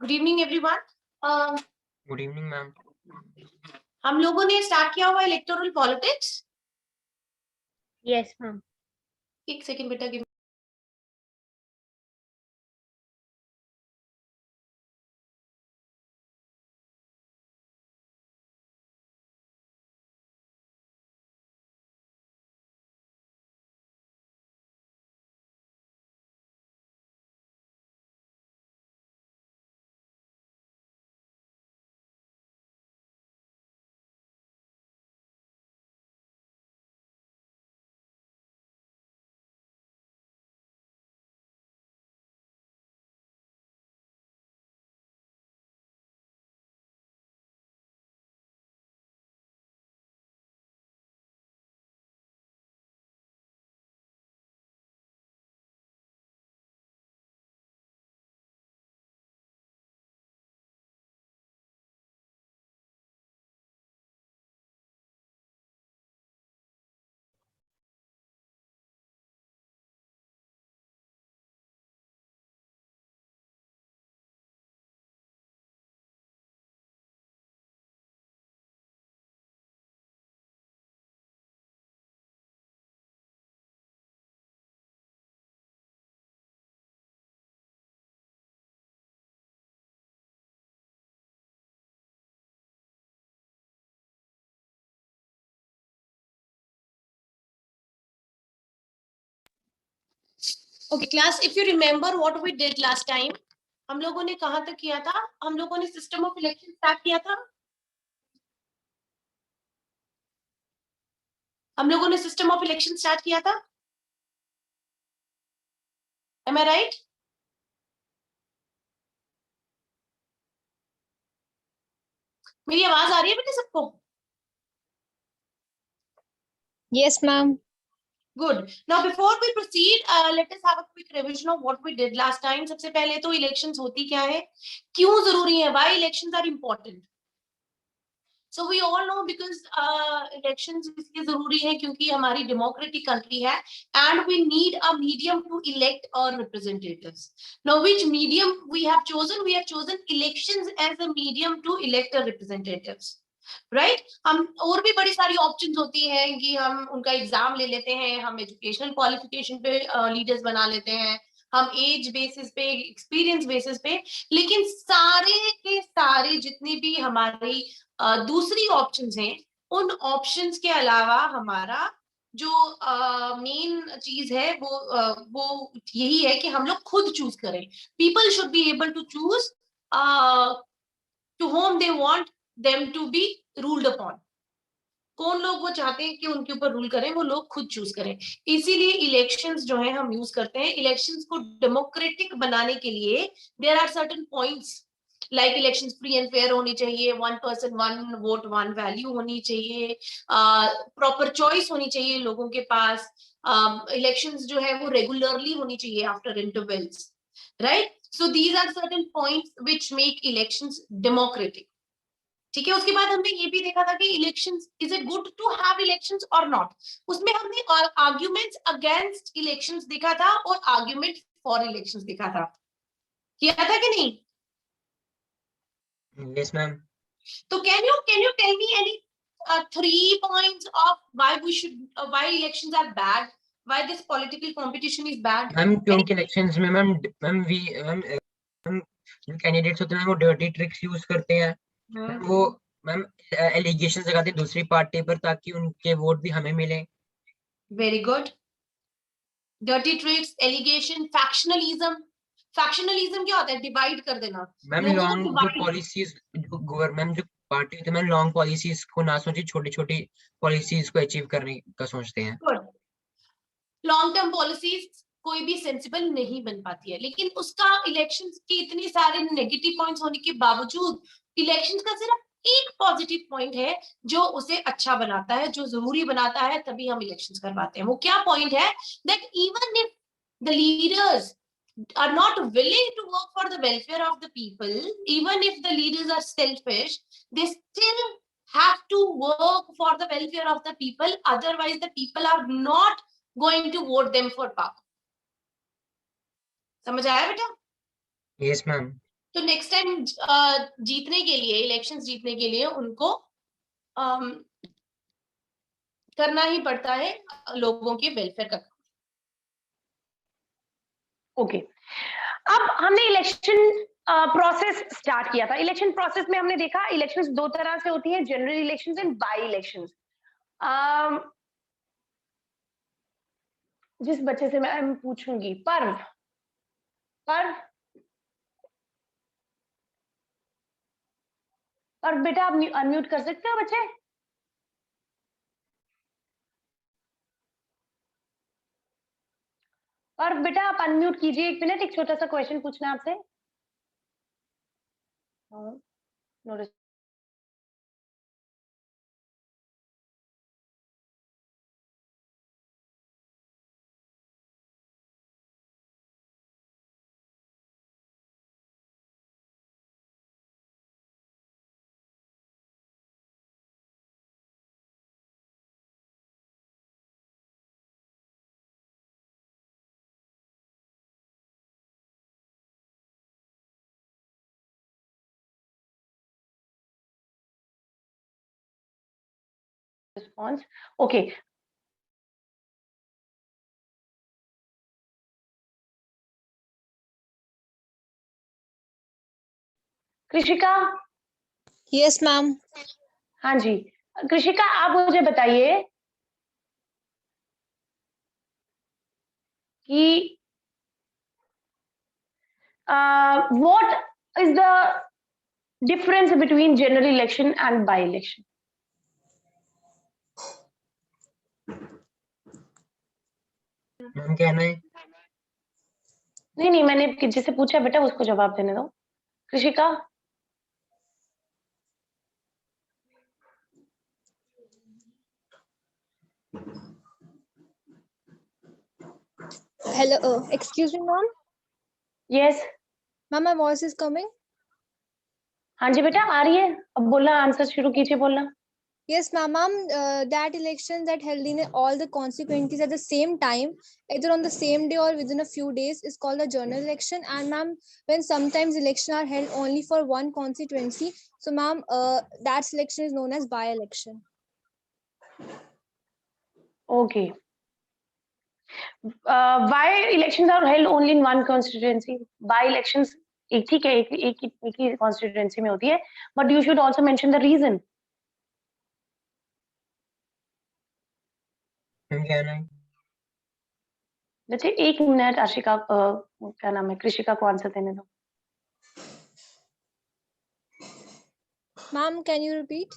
Good evening everyone. Good evening ma'am. हम लोगों ने स्टार्ट किया हुआ इलेक्टोरल पॉलिटिक्स। Yes ma'am. एक सेकंड बेटा, give Okay, class, if you remember what we did last time, हम लोगों ने कहाँ तक किया था? हम लोगों ने सिस्टम ऑफ इलेक्शन स्टार्ट किया था। हम लोगों ने सिस्टम ऑफ इलेक्शन स्टार्ट किया था। Am I right? मेरी आवाज आ रही है बेटे सबको? Yes, ma'am. Good. Now before we proceed, let us have a quick revision of what we did last time. सबसे पहले तो इलेक्शंस होती क्या है, क्यों जरूरी है, why elections are important. So we all know because elections इसलिए जरूरी है क्योंकि हमारी democratic country है and we need a medium to elect our representatives. Now which medium we have chosen? We have chosen elections as a medium to elect our representatives. Right हम और भी बड़ी सारी ऑप्शंस होती हैं कि हम उनका एग्जाम ले लेते हैं, हम एजुकेशनल क्वालिफिकेशन पे लीडर्स बना लेते हैं, हम एज बेसिस पे, एक्सपीरियंस बेसिस पे, लेकिन सारे के सारे जितनी भी हमारी दूसरी ऑप्शंस हैं, उन ऑप्शंस के अलावा हमारा जो मेन चीज है वो यही है कि हम लोग खुद चूज करें. People should be able to choose to whom they want them to be ruled upon. कौन लोग वो चाहते हैं कि उनके ऊपर रूल करें, वो लोग खुद चूज करें. इसीलिए इलेक्शंस जो है हम यूज करते हैं. इलेक्शंस को डेमोक्रेटिक बनाने के लिए there are certain points like elections free and fair होनी चाहिए, 1 पर्सन 1 वोट 1 वैल्यू होनी चाहिए, प्रॉपर चॉइस होनी चाहिए लोगों के पास, इलेक्शंस जो है वो रेगुलरली होनी चाहिए after intervals, right. So these are certain points which make elections democratic. ठीक है. उसके बाद हमने ये भी देखा था कि elections, is it good to have elections और नॉट. उसमें हमने आर्ग्यूमेंट्स अगेंस्ट इलेक्शंस देखा था और आर्ग्यूमेंट फॉर इलेक्शंस देखा था. किया था कि नहीं? Yes, ma'am. तो can you tell me any 3 points of why we should why elections are bad, why this political competition is bad? Ma'am क्योंकि इलेक्शंस में मैम जो कैंडिडेट्स होते हैं वो डर्टी ट्रिक्स यूज करते हैं. वो मैम एलिगेशंस लगाते हैं दूसरी पार्टी पर ताकि उनके वोट भी हमें मिले. Very good. Dirty tricks, allegation, factionalism. Factionalism क्या होता है? डिवाइड कर देना. मैम लोगों को लॉन्ग जो divide- पॉलिसीज जो गवर्नमेंट जो पार्टी होती है मैम लॉन्ग पॉलिसीज को ना सोचे छोटी छोटी पॉलिसीज को अचीव करने का सोचते हैं. लॉन्ग टर्म पॉलिसीज कोई भी सेंसिबल नहीं बन पाती है, लेकिन उसका इलेक्शंस के इतने सारे नेगेटिव पॉइंट्स होने के बावजूद इलेक्शंस का सिर्फ एक पॉजिटिव पॉइंट है जो उसे अच्छा बनाता है, जो जरूरी बनाता है, तभी हम इलेक्शंस करवाते हैं. वो क्या पॉइंट है? That even if the leaders are not willing to work for the welfare of the people, even if the leaders are selfish, they still have to work for the welfare of the people, otherwise the people are not going to vote them for power. समझ आया बेटा? Yes ma'am. तो next time जीतने के लिए, elections जीतने के लिए उनको करना ही पड़ता है लोगों के वेलफेयर का. ओके. अब हमने इलेक्शन प्रोसेस स्टार्ट किया था. इलेक्शन प्रोसेस में हमने देखा इलेक्शंस दो तरह से होती हैं, general elections and by elections. जिस बच्चे से मैं पूछूंगी, पर्व बेटा आप अनम्यूट कर सकते हो बच्चे? और बेटा आप अनम्यूट कीजिए 1 मिनट, एक छोटा सा क्वेश्चन पूछना है आपसे. No response. Okay. Krishika. Yes, ma'am. हाँ जी, कृषिका आप मुझे बताइए कि What is the difference between general election and by-election? Ma'am कहना है नहीं, मैंने जिससे पूछा बेटा उसको जवाब देने दो। कृषिका? Hello. Excuse me, ma'am. Yes. Ma'am, my voice is coming. हाँ जी बेटा आ रही है, अब बोलना, आंसर शुरू कीजिए बोलना। Yes, ma'am. That elections that held in all the constituencies at the same time, either on the same day or within a few days, is called a general election. And ma'am, when sometimes elections are held only for one constituency, so ma'am, that election is known as by-election. Okay. Why elections are held only in one constituency? By-elections एक ठीक है, एक ही constituency में होती है, but you should also mention the reason. Ma'am कहना है बच्चे 1 मिनट, आशिका क्या नाम है, कृषिका को आंसर देने दो। Ma'am, can you repeat?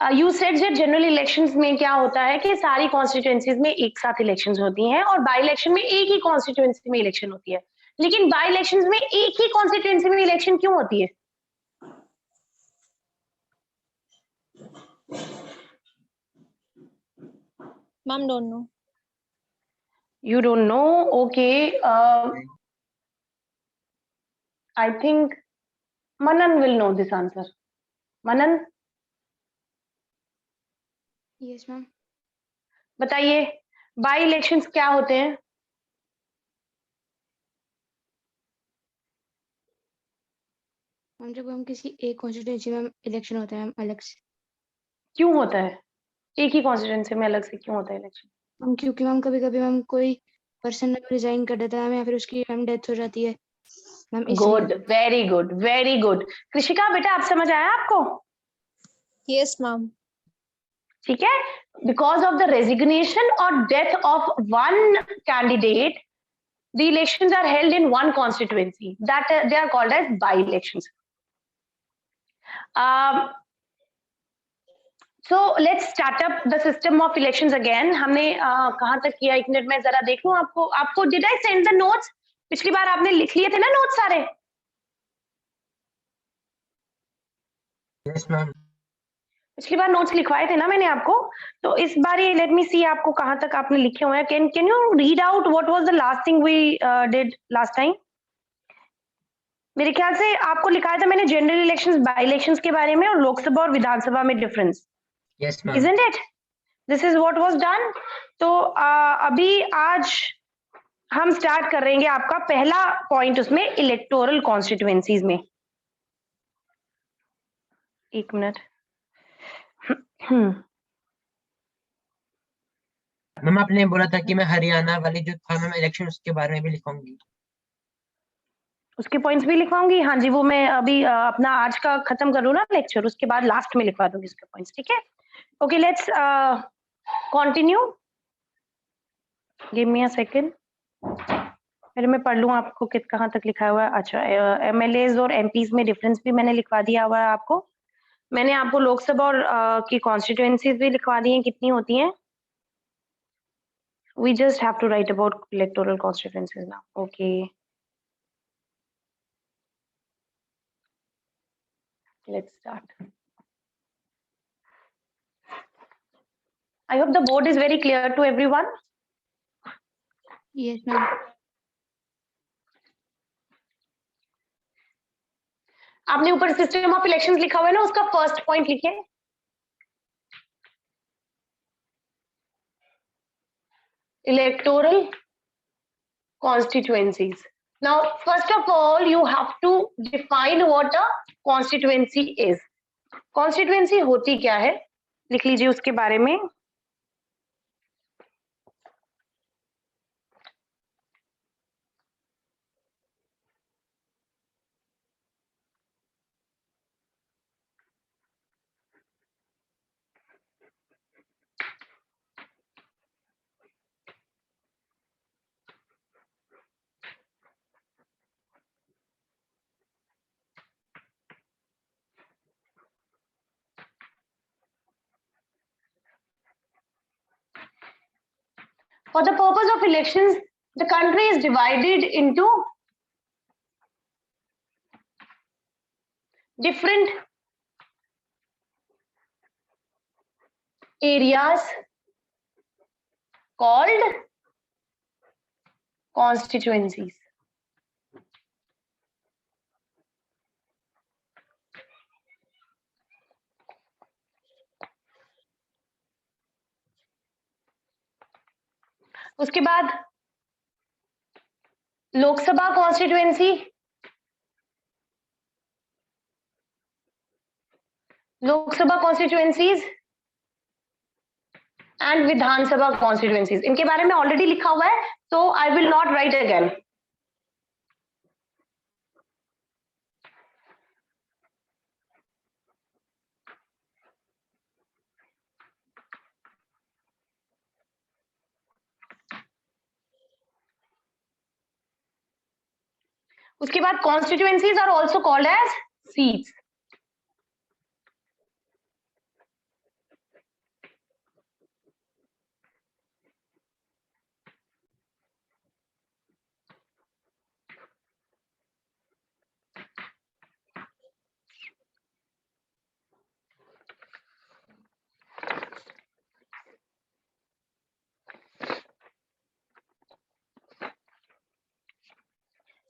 You said that general elections में क्या होता है कि सारी constituencies में एक साथ elections होती हैं और by election में एक ही constituency में election होती है, लेकिन by elections में एक ही constituency में election क्यों होती है? Ma'am, don't know. You don't know? Okay. I think Manan will know this answer. Manan, yes ma'am. बताइए बाई इलेक्शंस क्या होते हैं? मैम जब हम किसी एक कॉन्स्टिट्यूंसी में इलेक्शन होता है हम अलग से, क्यों होता है? एक ही कॉन्स्टिट्यूंसी में अलग से क्यों होता है इलेक्शन? हम क्योंकि मैम कभी कभी मैम कोई पर्सन रिजाइन कर देता है मैम, या फिर उसकी मैम डेथ हो जाती है मैम, इसलिए। Good, very good, very good. Krishika बेटा आप समझ आया आपको? Yes, ma'am. ठीक है, बिकॉज ऑफ द रेजिग्नेशन और death of one candidate the elections are held in one constituency, that they are called as by elections. So let's start up the system of elections again. हमने कहाँ तक किया, 1 minute में जरा देख लूं आपको did I send the notes? पिछली बार आपने लिख लिए थे ना नोट्स सारे? यस मैम पिछली बार नोट्स लिखवाए थे ना मैंने आपको, तो इस बार ये लेट मी सी आपको कहाँ तक आपने लिखे हुए हैं। Can you read out what was the last thing we did last time? मेरे ख्याल से आपको लिखाया था मैंने जनरल इलेक्शंस, बाय इलेक्शंस के बारे में और लोकसभा और विधानसभा में difference, yes ma'am isn't it? This is what was done. तो अभी आज हम स्टार्ट कर रहेंगे आपका पहला पॉइंट उसमें इलेक्टोरल कॉन्स्टिट्यूएंसीज में। 1 मिनट। मैम आपने बोला था कि मैं हरियाणा वाली जो था मैम इलेक्शन उसके बारे में भी लिखूंगी। उसके पॉइंट्स भी लिखवाऊंगी, हाँ जी, वो मैं अभी अपना आज का खत्म करूँ ना लेक्चर, उसके बाद लास्ट में लिखवा दूंगी उसके पॉइंट्स, ठीक है? Okay, let's continue. Give me a second, फिर मैं पढ़ लूँ आपको कहाँ तक लिखा हुआ है। अच्छा, एमएलएज और एमपीज में डिफरेंस भी मैंने लिखवा दिया हुआ है आपको। मैंने आपको लोकसभा और की कॉन्स्टिट्यूएंसीज भी लिखवा दी हैं कितनी होती हैं। We just have to write about electoral constituencies now. Okay. Let's start. I hope the board is very clear to everyone. Yes ma'am. आपने ऊपर सिस्टम ऑफ इलेक्शंस लिखा हुआ है ना, उसका फर्स्ट पॉइंट लिखिए। Electoral constituencies. Now, first of all, you have to define what a constituency is. Constituency होती क्या है, लिख लीजिए उसके बारे में। For the purpose of elections, the country is divided into different areas called constituencies. उसके बाद Lok Sabha constituency, Lok Sabha constituencies and Vidhan Sabha constituencies, इनके बारे में ऑलरेडी लिखा हुआ है, तो I will not write again. उसके बाद constituencies are also called as seats.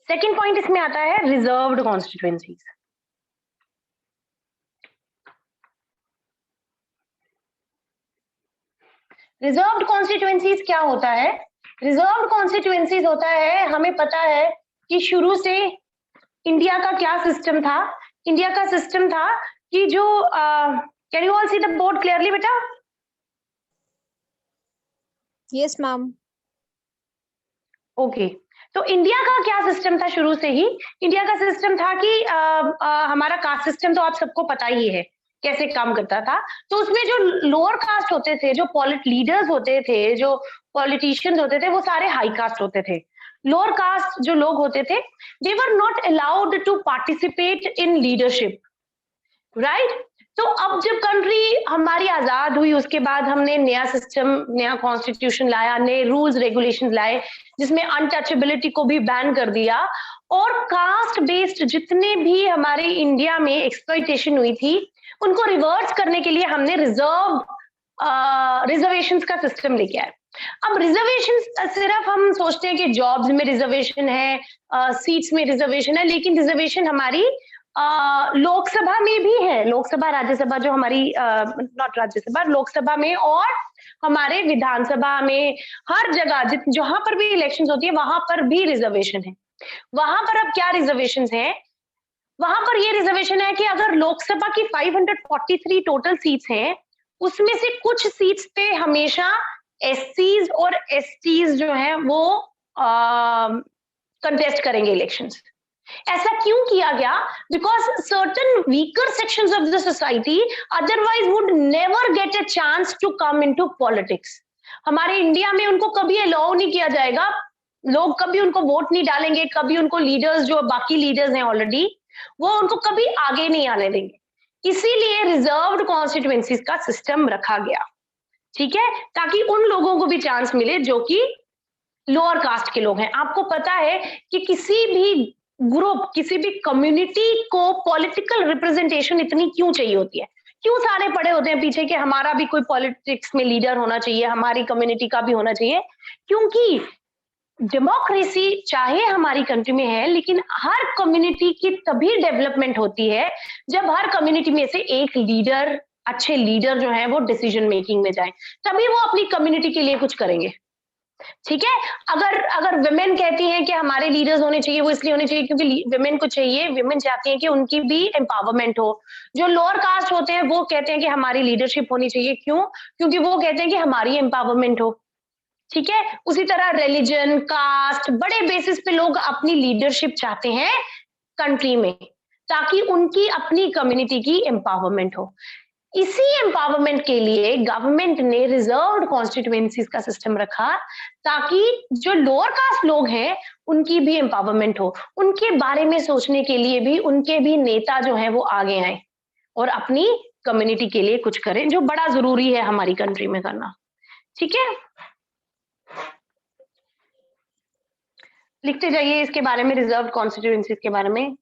Second point इसमें आता है रिजर्व्ड कॉन्स्टिट्यूएंसीज. रिजर्व्ड कॉन्स्टिट्यूएंसीज क्या होता है? रिजर्व्ड कॉन्स्टिट्यूएंसीज होता है, हमें पता है कि शुरू से इंडिया का क्या सिस्टम था. इंडिया का सिस्टम था कि जो can you all see the board clearly बेटा? Yes, ma'am. ओके, तो इंडिया का क्या सिस्टम था? शुरू से ही इंडिया का सिस्टम था कि हमारा कास्ट सिस्टम तो आप सबको पता ही है कैसे काम करता था. तो उसमें जो लोअर कास्ट होते थे, जो लीडर्स होते थे, जो पॉलिटिशियंस होते थे, वो सारे हाई कास्ट होते थे. लोअर कास्ट जो लोग होते थे, they were not allowed to participate in leadership, right? तो अब जब कंट्री हमारी आजाद हुई, उसके बाद हमने नया सिस्टम, नया कॉन्स्टिट्यूशन लाया, नए रूल्स रेगुलेशंस लाए, जिसमें अनटचेबिलिटी को भी बैन कर दिया, और कास्ट बेस्ड जितने भी हमारे इंडिया में एक्सप्लॉइटेशन हुई थी, उनको रिवर्स करने के लिए हमने रिजर्वेशंस का सिस्टम लेके आए. अब रिजर्वेशन सिर्फ हम सोचते हैं कि जॉब्स में रिजर्वेशन है, सीट्स में रिजर्वेशन है, लेकिन रिजर्वेशन हमारी लोकसभा में भी है. लोकसभा, राज्यसभा, जो हमारी नॉट राज्यसभा, लोकसभा में और हमारे विधानसभा में, हर जगह जहां पर भी इलेक्शंस होती है वहां पर भी रिजर्वेशन है. वहां पर अब क्या रिजर्वेशन है? वहां पर ये रिजर्वेशन है कि अगर लोकसभा की 543 टोटल सीट्स हैं, उसमें से कुछ सीट्स पे हमेशा एससीज और एसटीज जो है वो कंटेस्ट करेंगे इलेक्शंस. ऐसा क्यों किया गया? Because certain weaker sections of the society otherwise would never get a chance to come into politics. हमारे इंडिया में उनको कभी अलाउ नहीं किया जाएगा, लोग कभी उनको वोट नहीं डालेंगे, कभी उनको लीडर्स, जो बाकी लीडर्स हैं ऑलरेडी, वो उनको कभी आगे नहीं आने देंगे. इसीलिए रिजर्व्ड कॉन्स्टिट्यूएंसीज का सिस्टम रखा गया, ठीक है, ताकि उन लोगों को भी चांस मिले जो कि लोअर कास्ट के लोग हैं. आपको पता है कि किसी भी ग्रुप, किसी भी कम्युनिटी को पॉलिटिकल रिप्रेजेंटेशन इतनी क्यों चाहिए होती है? क्यों सारे पड़े होते हैं पीछे कि हमारा भी कोई पॉलिटिक्स में लीडर होना चाहिए, हमारी कम्युनिटी का भी होना चाहिए? क्योंकि डेमोक्रेसी चाहे हमारी कंट्री में है, लेकिन हर कम्युनिटी की तभी डेवलपमेंट होती है जब हर कम्युनिटी में से एक लीडर, अच्छे लीडर जो है वो डिसीजन मेकिंग में जाए, तभी वो अपनी कम्युनिटी के लिए कुछ करेंगे. ठीक है, अगर विमेन कहती हैं कि हमारे लीडर्स होने चाहिए, वो इसलिए होने चाहिए क्योंकि विमेन को चाहिए, विमेन चाहती हैं कि उनकी भी एम्पावरमेंट हो. जो लोअर कास्ट होते हैं वो कहते हैं कि हमारी लीडरशिप होनी चाहिए. क्यों? क्योंकि वो कहते हैं कि हमारी एम्पावरमेंट हो. ठीक है, उसी तरह रिलीजन, कास्ट, बड़े बेसिस पे लोग अपनी लीडरशिप चाहते हैं कंट्री में, ताकि उनकी अपनी कम्युनिटी की एम्पावरमेंट हो. इसी एम्पावरमेंट के लिए गवर्नमेंट ने रिजर्व्ड कॉन्स्टिट्यूएंसीज का सिस्टम रखा, ताकि जो लोअर कास्ट लोग हैं उनकी भी एम्पावरमेंट हो, उनके बारे में सोचने के लिए भी उनके भी नेता जो हैं वो आगे आए और अपनी कम्युनिटी के लिए कुछ करें, जो बड़ा जरूरी है हमारी कंट्री में करना. ठीक है. लिखते जाइए इसके बारे में, रिजर्व कॉन्स्टिट्यूएंसीज के बारे में।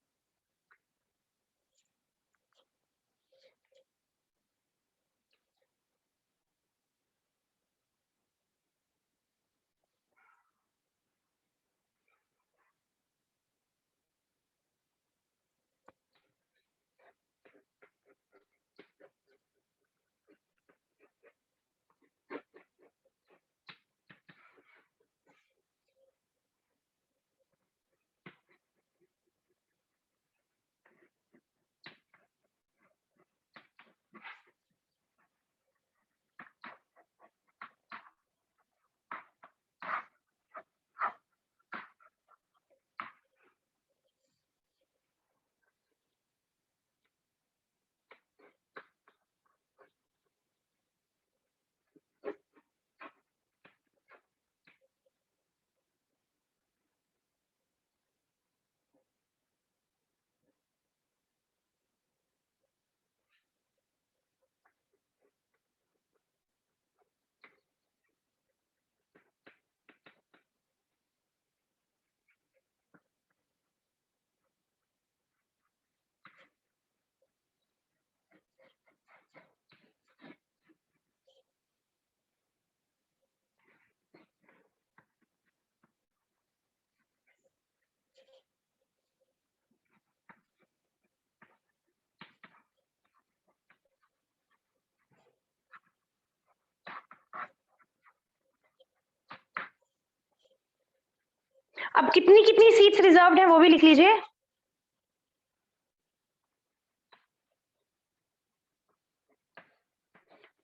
अब कितनी कितनी सीट्स रिजर्व्ड है वो भी लिख लीजिए।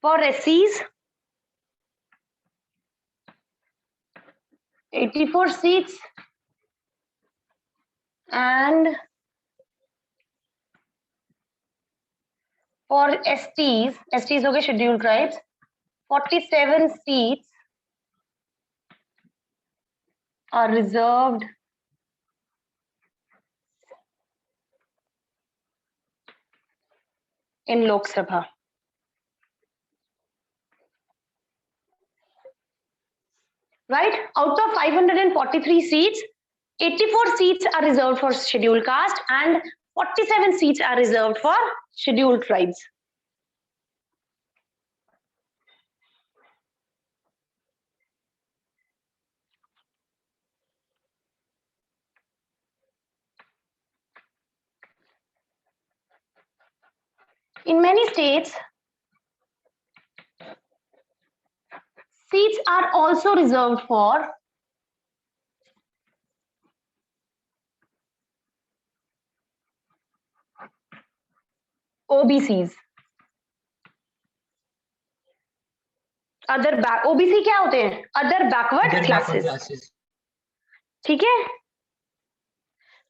For SCs 84 seats and for STs हो गए scheduled tribes, 47 seats are reserved in Lok Sabha. Right? Out of 543 seats, 84 seats are reserved for scheduled caste and 47 seats are reserved for scheduled tribes. In many states, seats are also reserved for OBCs. OBC क्या होते हैं? Other backward classes. ठीक है?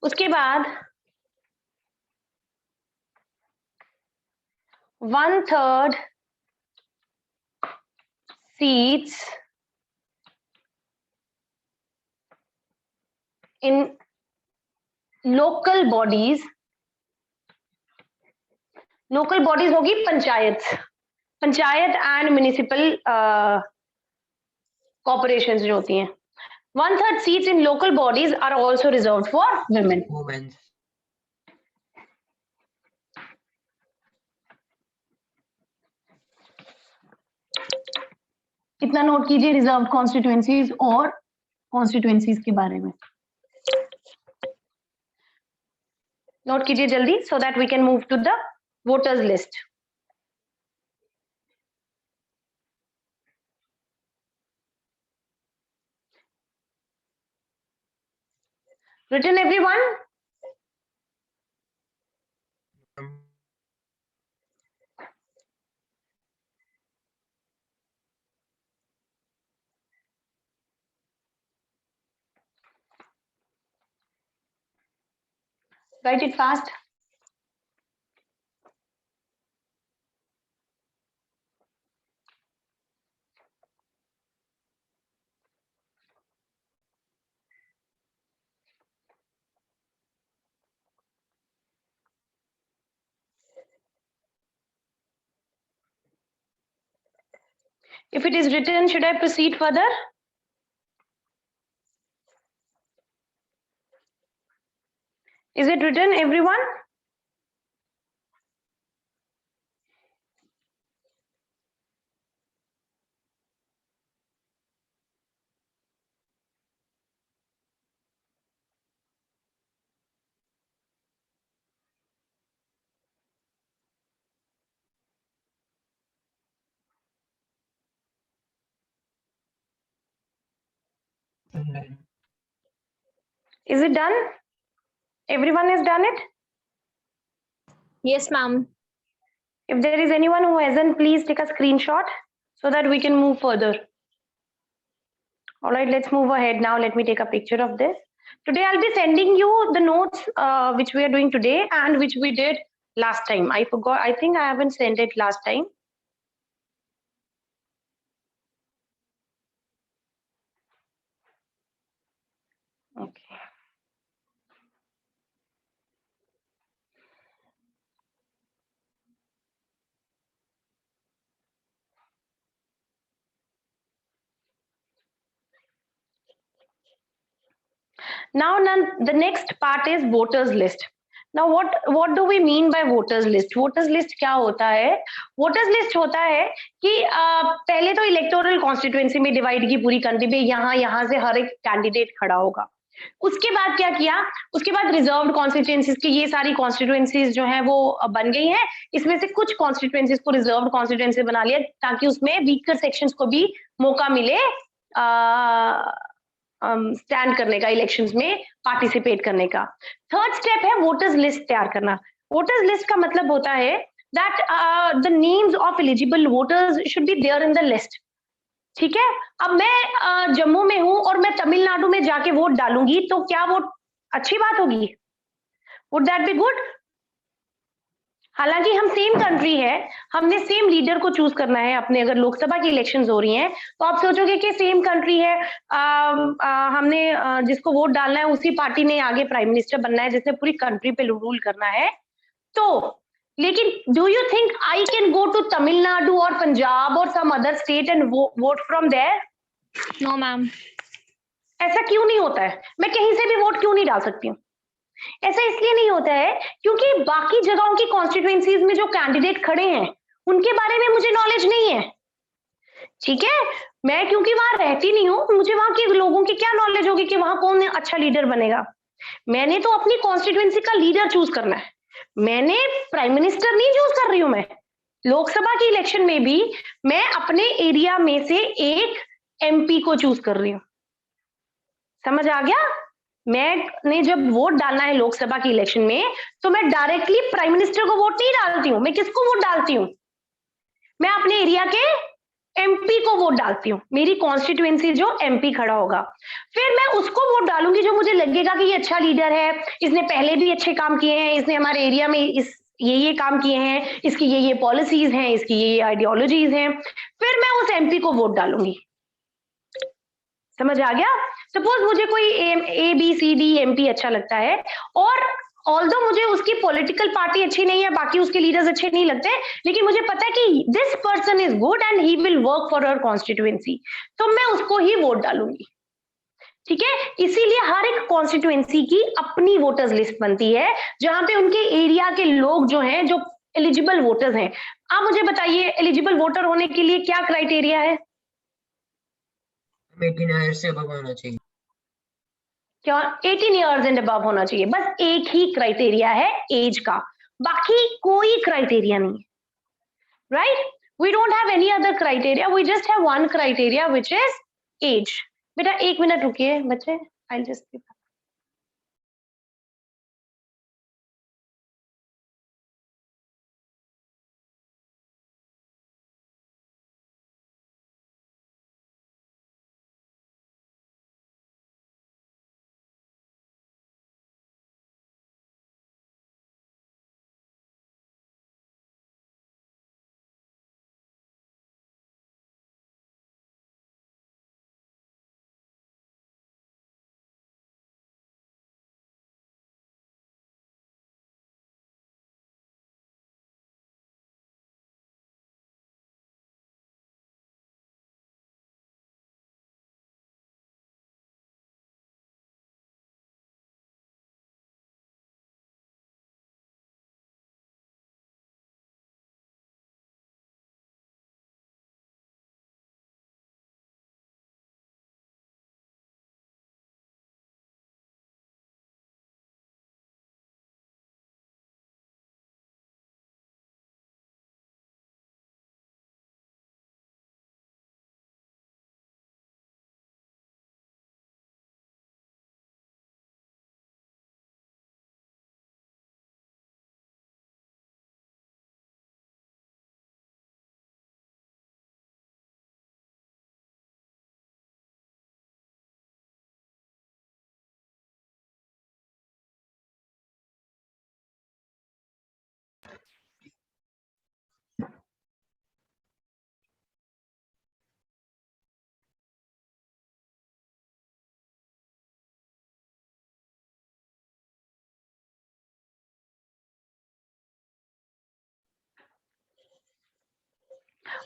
उसके बाद 1/3 seats in local bodies. Local bodies होगी panchayat and municipal corporations जो होती हैं। 1/3 seats in local bodies are also reserved for women. इतना नोट कीजिए रिजर्व कॉन्स्टिट्यूएंसीज और कॉन्स्टिट्यूएंसीज के बारे में। नोट कीजिए जल्दी so that we can move to the voters list. Written everyone? Write it fast. If it is written, should I proceed further? Is it written, everyone? Is it done? Everyone has done it? Yes, ma'am. If there is anyone who hasn't, please take a screenshot so that we can move further. All right, let's move ahead now. Let me take a picture of this. Today, I'll be sending you the notes which we are doing today and which we did last time. I forgot. I think I haven't sent it last time. Okay. Now, the next part is voters list. Now, what do we mean by voters list? Voters list क्या होता है? Voters list होता है कि पहले तो electoral constituency में divide की पूरी कंट्री में यहाँ से हर एक कैंडिडेट खड़ा होगा. उसके बाद क्या किया? उसके बाद रिजर्व्ड कॉन्स्टिट्यूएंसीज की ये सारी कॉन्स्टिट्यूएंसीज जो है वो बन गई हैं. इसमें से कुछ कॉन्स्टिट्यूएंसीज को रिजर्व्ड कॉन्स्टिट्यूएंसी बना लिया ताकि उसमें वीकर सेक्शंस को भी मौका मिले स्टैंड करने का, इलेक्शंस में पार्टिसिपेट करने का. थर्ड स्टेप है वोटर्स लिस्ट तैयार करना. वोटर्स लिस्ट का मतलब होता है that the names of eligible voters should be there in the list. ठीक है. अब मैं जम्मू में हूं और मैं तमिलनाडु में जाके वोट डालूंगी तो क्या वो अच्छी बात होगी? Would that be good? हालांकि हम सेम कंट्री है, हमने सेम लीडर को चूज करना है अपने. अगर लोकसभा की इलेक्शंस हो रही हैं तो आप सोचोगे कि सेम कंट्री है, हमने जिसको वोट डालना है उसी पार्टी ने आगे प्राइम मिनिस्टर बनना है जिसने पूरी कंट्री पे रूल करना है. तो लेकिन do you think I can go to Tamil Nadu और पंजाब और some other state and vote from there? No, ma'am. ऐसा क्यों नहीं होता है? मैं कहीं से भी वोट क्यों नहीं डाल सकती हूँ? ऐसा इसलिए नहीं होता है क्योंकि बाकी जगहों की कॉन्स्टिट्यूएंसीज में जो कैंडिडेट खड़े हैं उनके बारे में मुझे नॉलेज नहीं है. ठीक है. मैं क्योंकि वहां रहती नहीं हूं, मुझे वहां के लोगों की क्या नॉलेज होगी कि वहां कौन अच्छा लीडर बनेगा. मैंने तो अपनी कॉन्स्टिट्यूएंसी का लीडर चूज करना है. मैंने प्राइम मिनिस्टर नहीं चूज कर रही हूं. मैं लोकसभा की इलेक्शन में भी मैं अपने एरिया में से एक एमपी को चूज कर रही हूं. समझ आ गया? मैंने जब वोट डालना है लोकसभा की इलेक्शन में तो मैं डायरेक्टली प्राइम मिनिस्टर को वोट नहीं डालती हूँ. मैं किसको वोट डालती हूँ? मैं अपने एरिया के एमपी को वोट डालती हूँ. मेरी कॉन्स्टिट्यूएंसी जो एमपी खड़ा होगा, फिर मैं उसको वोट डालूंगी जो मुझे लगेगा कि ये अच्छा लीडर है, इसने पहले भी अच्छे काम किए हैं, इसने हमारे एरिया में ये काम किए हैं, इसकी ये पॉलिसीज हैं, इसकी ये आइडियोलॉजीज हैं. फिर मैं उस एमपी को वोट डालूंगी. समझ आ गया? सपोज मुझे कोई A B C D MP अच्छा लगता है और ऑल्दो मुझे उसकी पॉलिटिकल पार्टी अच्छी नहीं है, बाकी उसके लीडर्स अच्छे नहीं लगते, लेकिन मुझे पता है कि this person is good and he will work for our constituency, तो मैं उसको ही वोट डालूंगी. ठीक है. इसीलिए हर एक कॉन्स्टिट्यूएंसी की अपनी वोटर्स लिस्ट बनती है जहां पे उनके एरिया के लोग जो हैं, जो एलिजिबल वोटर्स हैं. आप मुझे बताइए एलिजिबल वोटर होने के लिए क्या क्राइटेरिया है? 18 ईयर्स से अबव होना चाहिए. क्या 18 इयर्स एंड अबव होना चाहिए? बस एक ही क्राइटेरिया है एज का, बाकी कोई क्राइटेरिया नहीं. Right? We don't have any other criteria, we just have one criteria which is age. बेटा 1 मिनट रुकिए बच्चे, आई विल जस्ट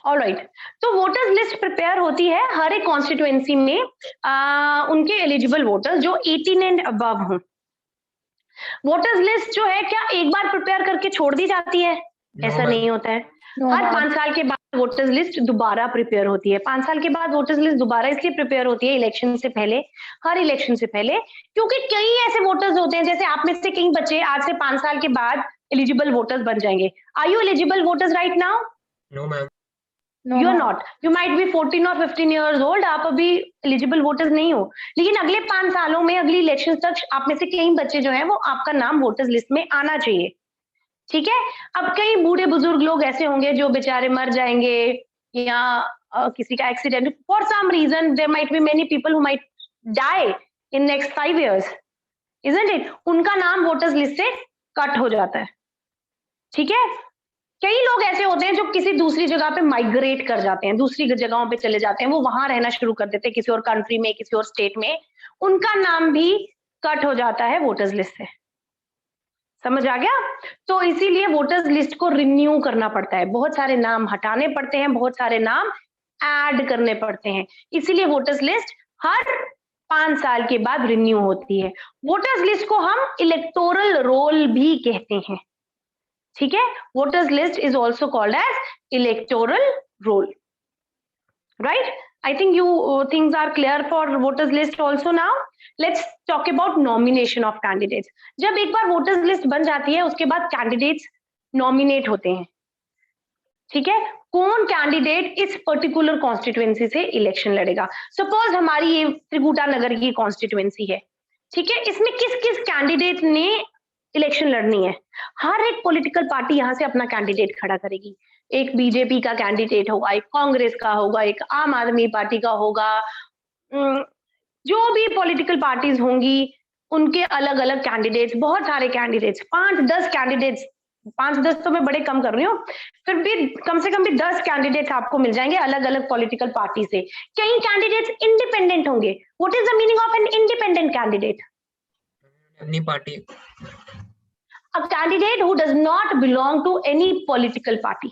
ऑलराइट, तो वोटर्स लिस्ट प्रिपेयर होती है हर एक कॉन्स्टिट्यूएंसी में उनके एलिजिबल वोटर्स जो 18 एंड अबव हों। वोटर्स लिस्ट जो है क्या एक बार प्रिपेयर करके छोड़ दी जाती है? ऐसा नहीं होता है। हर 5 साल के बाद वोटर्स लिस्ट दोबारा प्रिपेयर होती है। 5 साल के बाद वोटर्स लिस्ट दोबारा इसलिए प्रिपेयर होती है इलेक्शन से पहले, हर इलेक्शन से पहले, क्योंकि कई ऐसे वोटर्स होते हैं, जैसे आप में से कई बच्चे आज से 5 साल के बाद एलिजिबल वोटर्स बन जाएंगे। Are you eligible voters right now? No ma'am. You are not, you might be 14 और 15 ईयर्स ओल्ड, आप अभी एलिजिबल वोटर्स नहीं हो, लेकिन अगले 5 सालों में अगली इलेक्शन तक आप में से कई बच्चे जो हैं वो आपका नाम वोटर्स लिस्ट में आना चाहिए। ठीक है, अब कई बूढ़े बुजुर्ग लोग ऐसे होंगे जो बेचारे मर जाएंगे या किसी का accident, for some reason there might be many people who might die in next 5 years, isn't it? उनका नाम वोटर्स लिस्ट से कट हो जाता है। ठीक है, कई लोग ऐसे होते हैं जो किसी दूसरी जगह पे माइग्रेट कर जाते हैं, दूसरी जगहों पे चले जाते हैं, वो वहां रहना शुरू कर देते हैं किसी और कंट्री में, किसी और स्टेट में, उनका नाम भी कट हो जाता है वोटर्स लिस्ट से। समझ आ गया? तो इसीलिए वोटर्स लिस्ट को रिन्यू करना पड़ता है, बहुत सारे नाम हटाने पड़ते हैं, बहुत सारे नाम ऐड करने पड़ते हैं, इसीलिए वोटर्स लिस्ट हर 5 साल के बाद रिन्यू होती है। वोटर्स लिस्ट को हम इलेक्टोरल रोल भी कहते हैं। ठीक है, voters list is also called as electoral roll, right? I think you things are clear for voters list also now. Let's talk about nomination of candidates. जब एक बार voters list बन जाती है उसके बाद candidates nominate होते हैं। ठीक है, कौन कैंडिडेट इस पर्टिकुलर कॉन्स्टिट्यूएंसी से इलेक्शन लड़ेगा? सपोज हमारी ये त्रिकुटा नगर की कॉन्स्टिट्यूएंसी है, ठीक है, इसमें किस किस कैंडिडेट ने इलेक्शन लड़नी है? हर एक पॉलिटिकल पार्टी यहाँ से अपना कैंडिडेट खड़ा करेगी। एक बीजेपी का कैंडिडेट होगा, एक कांग्रेस का होगा, एक आम आदमी पार्टी का होगा, जो भी पॉलिटिकल पार्टीज होंगी उनके अलग अलग कैंडिडेट्स, बहुत सारे कैंडिडेट्स, 5-10 कैंडिडेट्स, 5-10 तो मैं बड़े कम कर रही हूँ, फिर भी कम से कम भी 10 कैंडिडेट्स आपको मिल जाएंगे अलग अलग पॉलिटिकल पार्टी से। कई कैंडिडेट्स इंडिपेंडेंट होंगे। What is the meaning of an independent candidate? अपनी party. A candidate who does not belong to any political party.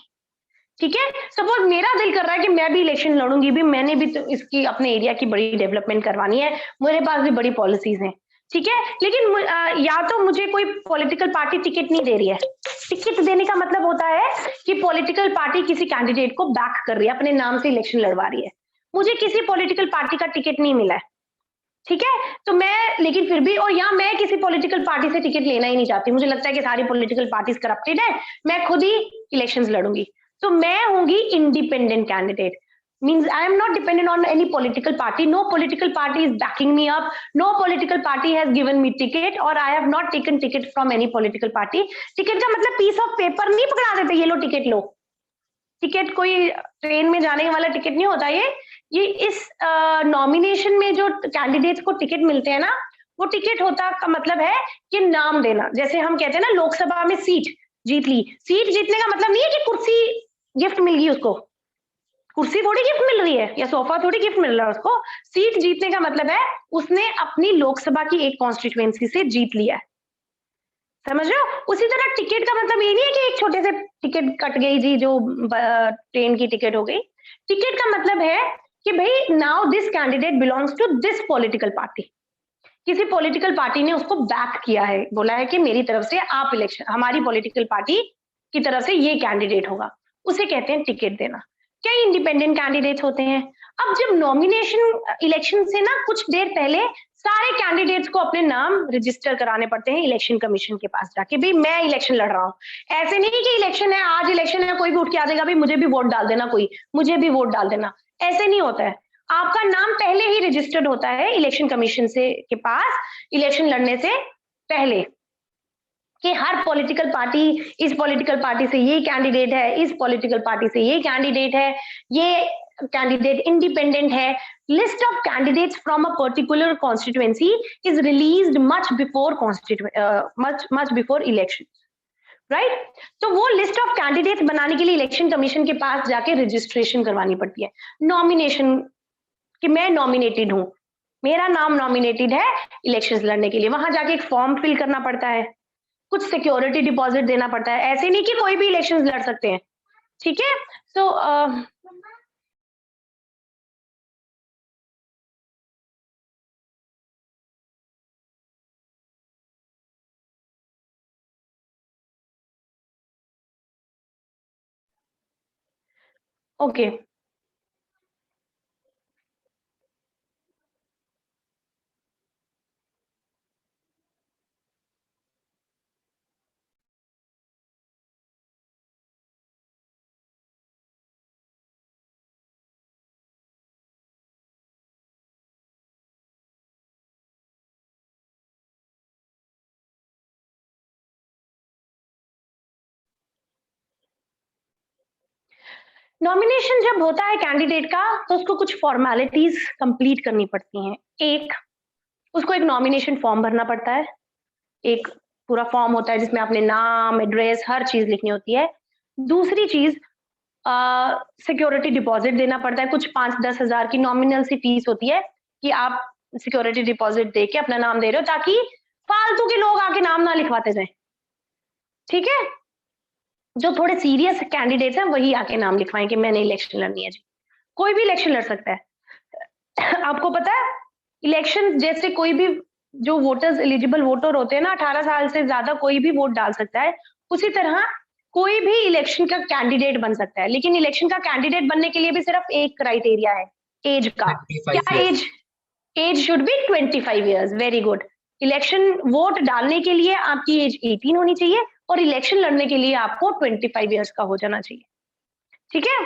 ठीक है, सपोज मेरा दिल कर रहा है कि मैं भी इलेक्शन लड़ूंगी, भी मैंने भी तो इसकी अपने एरिया की बड़ी डेवलपमेंट करवानी है, मेरे पास भी बड़ी पॉलिसीज हैं, ठीक है, लेकिन या तो मुझे कोई पॉलिटिकल पार्टी टिकट नहीं दे रही है। टिकट देने का मतलब होता है कि पॉलिटिकल पार्टी किसी कैंडिडेट को बैक कर रही है, अपने नाम से इलेक्शन लड़वा रही है। मुझे किसी पॉलिटिकल पार्टी का टिकट नहीं मिला है, ठीक है, तो मैं लेकिन फिर भी, और या मैं किसी पॉलिटिकल पार्टी से टिकट लेना ही नहीं चाहती, मुझे लगता है कि सारी पॉलिटिकल पार्टीज करप्टेड है, मैं खुद ही इलेक्शंस लड़ूंगी, तो मैं होंगी independent candidate. Means I am not dependent on any political party. No political party is backing me up. No political party has given me ticket, or I have not taken ticket from any political party. Ticket का मतलब piece of paper नहीं पकड़ा देते, ये लो ticket लो। Ticket कोई train में जाने वाला टिकट नहीं होता ये इस नॉमिनेशन में जो कैंडिडेट्स को टिकट मिलते हैं ना, वो टिकट होता का मतलब है कि नाम देना। जैसे हम कहते हैं ना लोकसभा में सीट जीत ली, सीट जीतने का मतलब नहीं है कि कुर्सी गिफ्ट मिल गई उसको, कुर्सी थोड़ी गिफ्ट मिल रही है या सोफा थोड़ी गिफ्ट मिल रहा है उसको। सीट जीतने का मतलब है उसने अपनी लोकसभा की एक कॉन्स्टिट्यूएंसी से जीत लिया है, समझ रहे हो? उसी तरह टिकट का मतलब ये नहीं है कि एक छोटे से टिकट कट गई जी, जो ट्रेन की टिकट हो गई। टिकट का मतलब है कि भाई now this candidate belongs to this political party, किसी पॉलिटिकल पार्टी ने उसको बैक किया है, बोला है कि मेरी तरफ से आप इलेक्शन, हमारी पॉलिटिकल पार्टी की तरफ से ये कैंडिडेट होगा, उसे कहते हैं टिकट देना। कई इंडिपेंडेंट कैंडिडेट्स होते हैं। अब जब नॉमिनेशन इलेक्शन से ना कुछ देर पहले सारे कैंडिडेट्स को अपने नाम रजिस्टर कराने पड़ते हैं इलेक्शन कमीशन के पास जाके, भाई मैं इलेक्शन लड़ रहा हूँ। ऐसे नहीं कि इलेक्शन है, आज इलेक्शन है, कोई भी उठ के आ जाएगा भाई मुझे भी वोट डाल देना, कोई मुझे भी वोट डाल देना, ऐसे नहीं होता है। आपका नाम पहले ही रजिस्टर्ड होता है इलेक्शन कमीशन से के पास इलेक्शन लड़ने से पहले, कि हर पॉलिटिकल पार्टी, इस पॉलिटिकल पार्टी से ये कैंडिडेट है, इस पॉलिटिकल पार्टी से ये कैंडिडेट है, ये कैंडिडेट इंडिपेंडेंट है। List of candidates from a particular constituency is released much before election, right? तो वो लिस्ट ऑफ कैंडिडेट्स बनाने के लिए इलेक्शन कमीशन के पास जाके रजिस्ट्रेशन करवानी पड़ती है। नॉमिनेशन कि मैं नॉमिनेटेड हूं, मेरा नाम नॉमिनेटेड है इलेक्शंस लड़ने के लिए, वहां जाके एक फॉर्म फिल करना पड़ता है, कुछ सिक्योरिटी डिपॉजिट देना पड़ता है। ऐसे नहीं कि कोई भी इलेक्शंस लड़ सकते हैं, ठीक है? सो ओके नॉमिनेशन जब होता है कैंडिडेट का तो उसको कुछ फॉर्मेलिटीज कंप्लीट करनी पड़ती हैं। एक, उसको एक नॉमिनेशन फॉर्म भरना पड़ता है। एक पूरा फॉर्म होता है जिसमें अपने नाम, एड्रेस, हर चीज लिखनी होती है। दूसरी चीज, सिक्योरिटी डिपॉजिट देना पड़ता है। कुछ 5-10 हजार की नॉमिनल सी फीस होती है कि आप सिक्योरिटी डिपॉजिट दे के अपना नाम दे रहे हो, ताकि फालतू के लोग आके नाम ना लिखवाते जाए। ठीक है, जो थोड़े सीरियस कैंडिडेट्स हैं वही आके नाम लिखवाएं कि मैंने इलेक्शन लड़नी है जी। कोई भी इलेक्शन लड़ सकता है। आपको पता है, इलेक्शन जैसे कोई भी जो वोटर्स एलिजिबल वोटर होते हैं ना, 18 साल से ज्यादा कोई भी वोट डाल सकता है। उसी तरह कोई भी इलेक्शन का कैंडिडेट बन सकता है, लेकिन इलेक्शन का कैंडिडेट बनने के लिए भी सिर्फ एक क्राइटेरिया है, एज का। 25 क्या years. Age? Age should be 25 years. Very good. Election vote डालने के लिए आपकी एज 18 होनी चाहिए और इलेक्शन लड़ने के लिए आपको 25 ईयर्स का हो जाना चाहिए। ठीक है,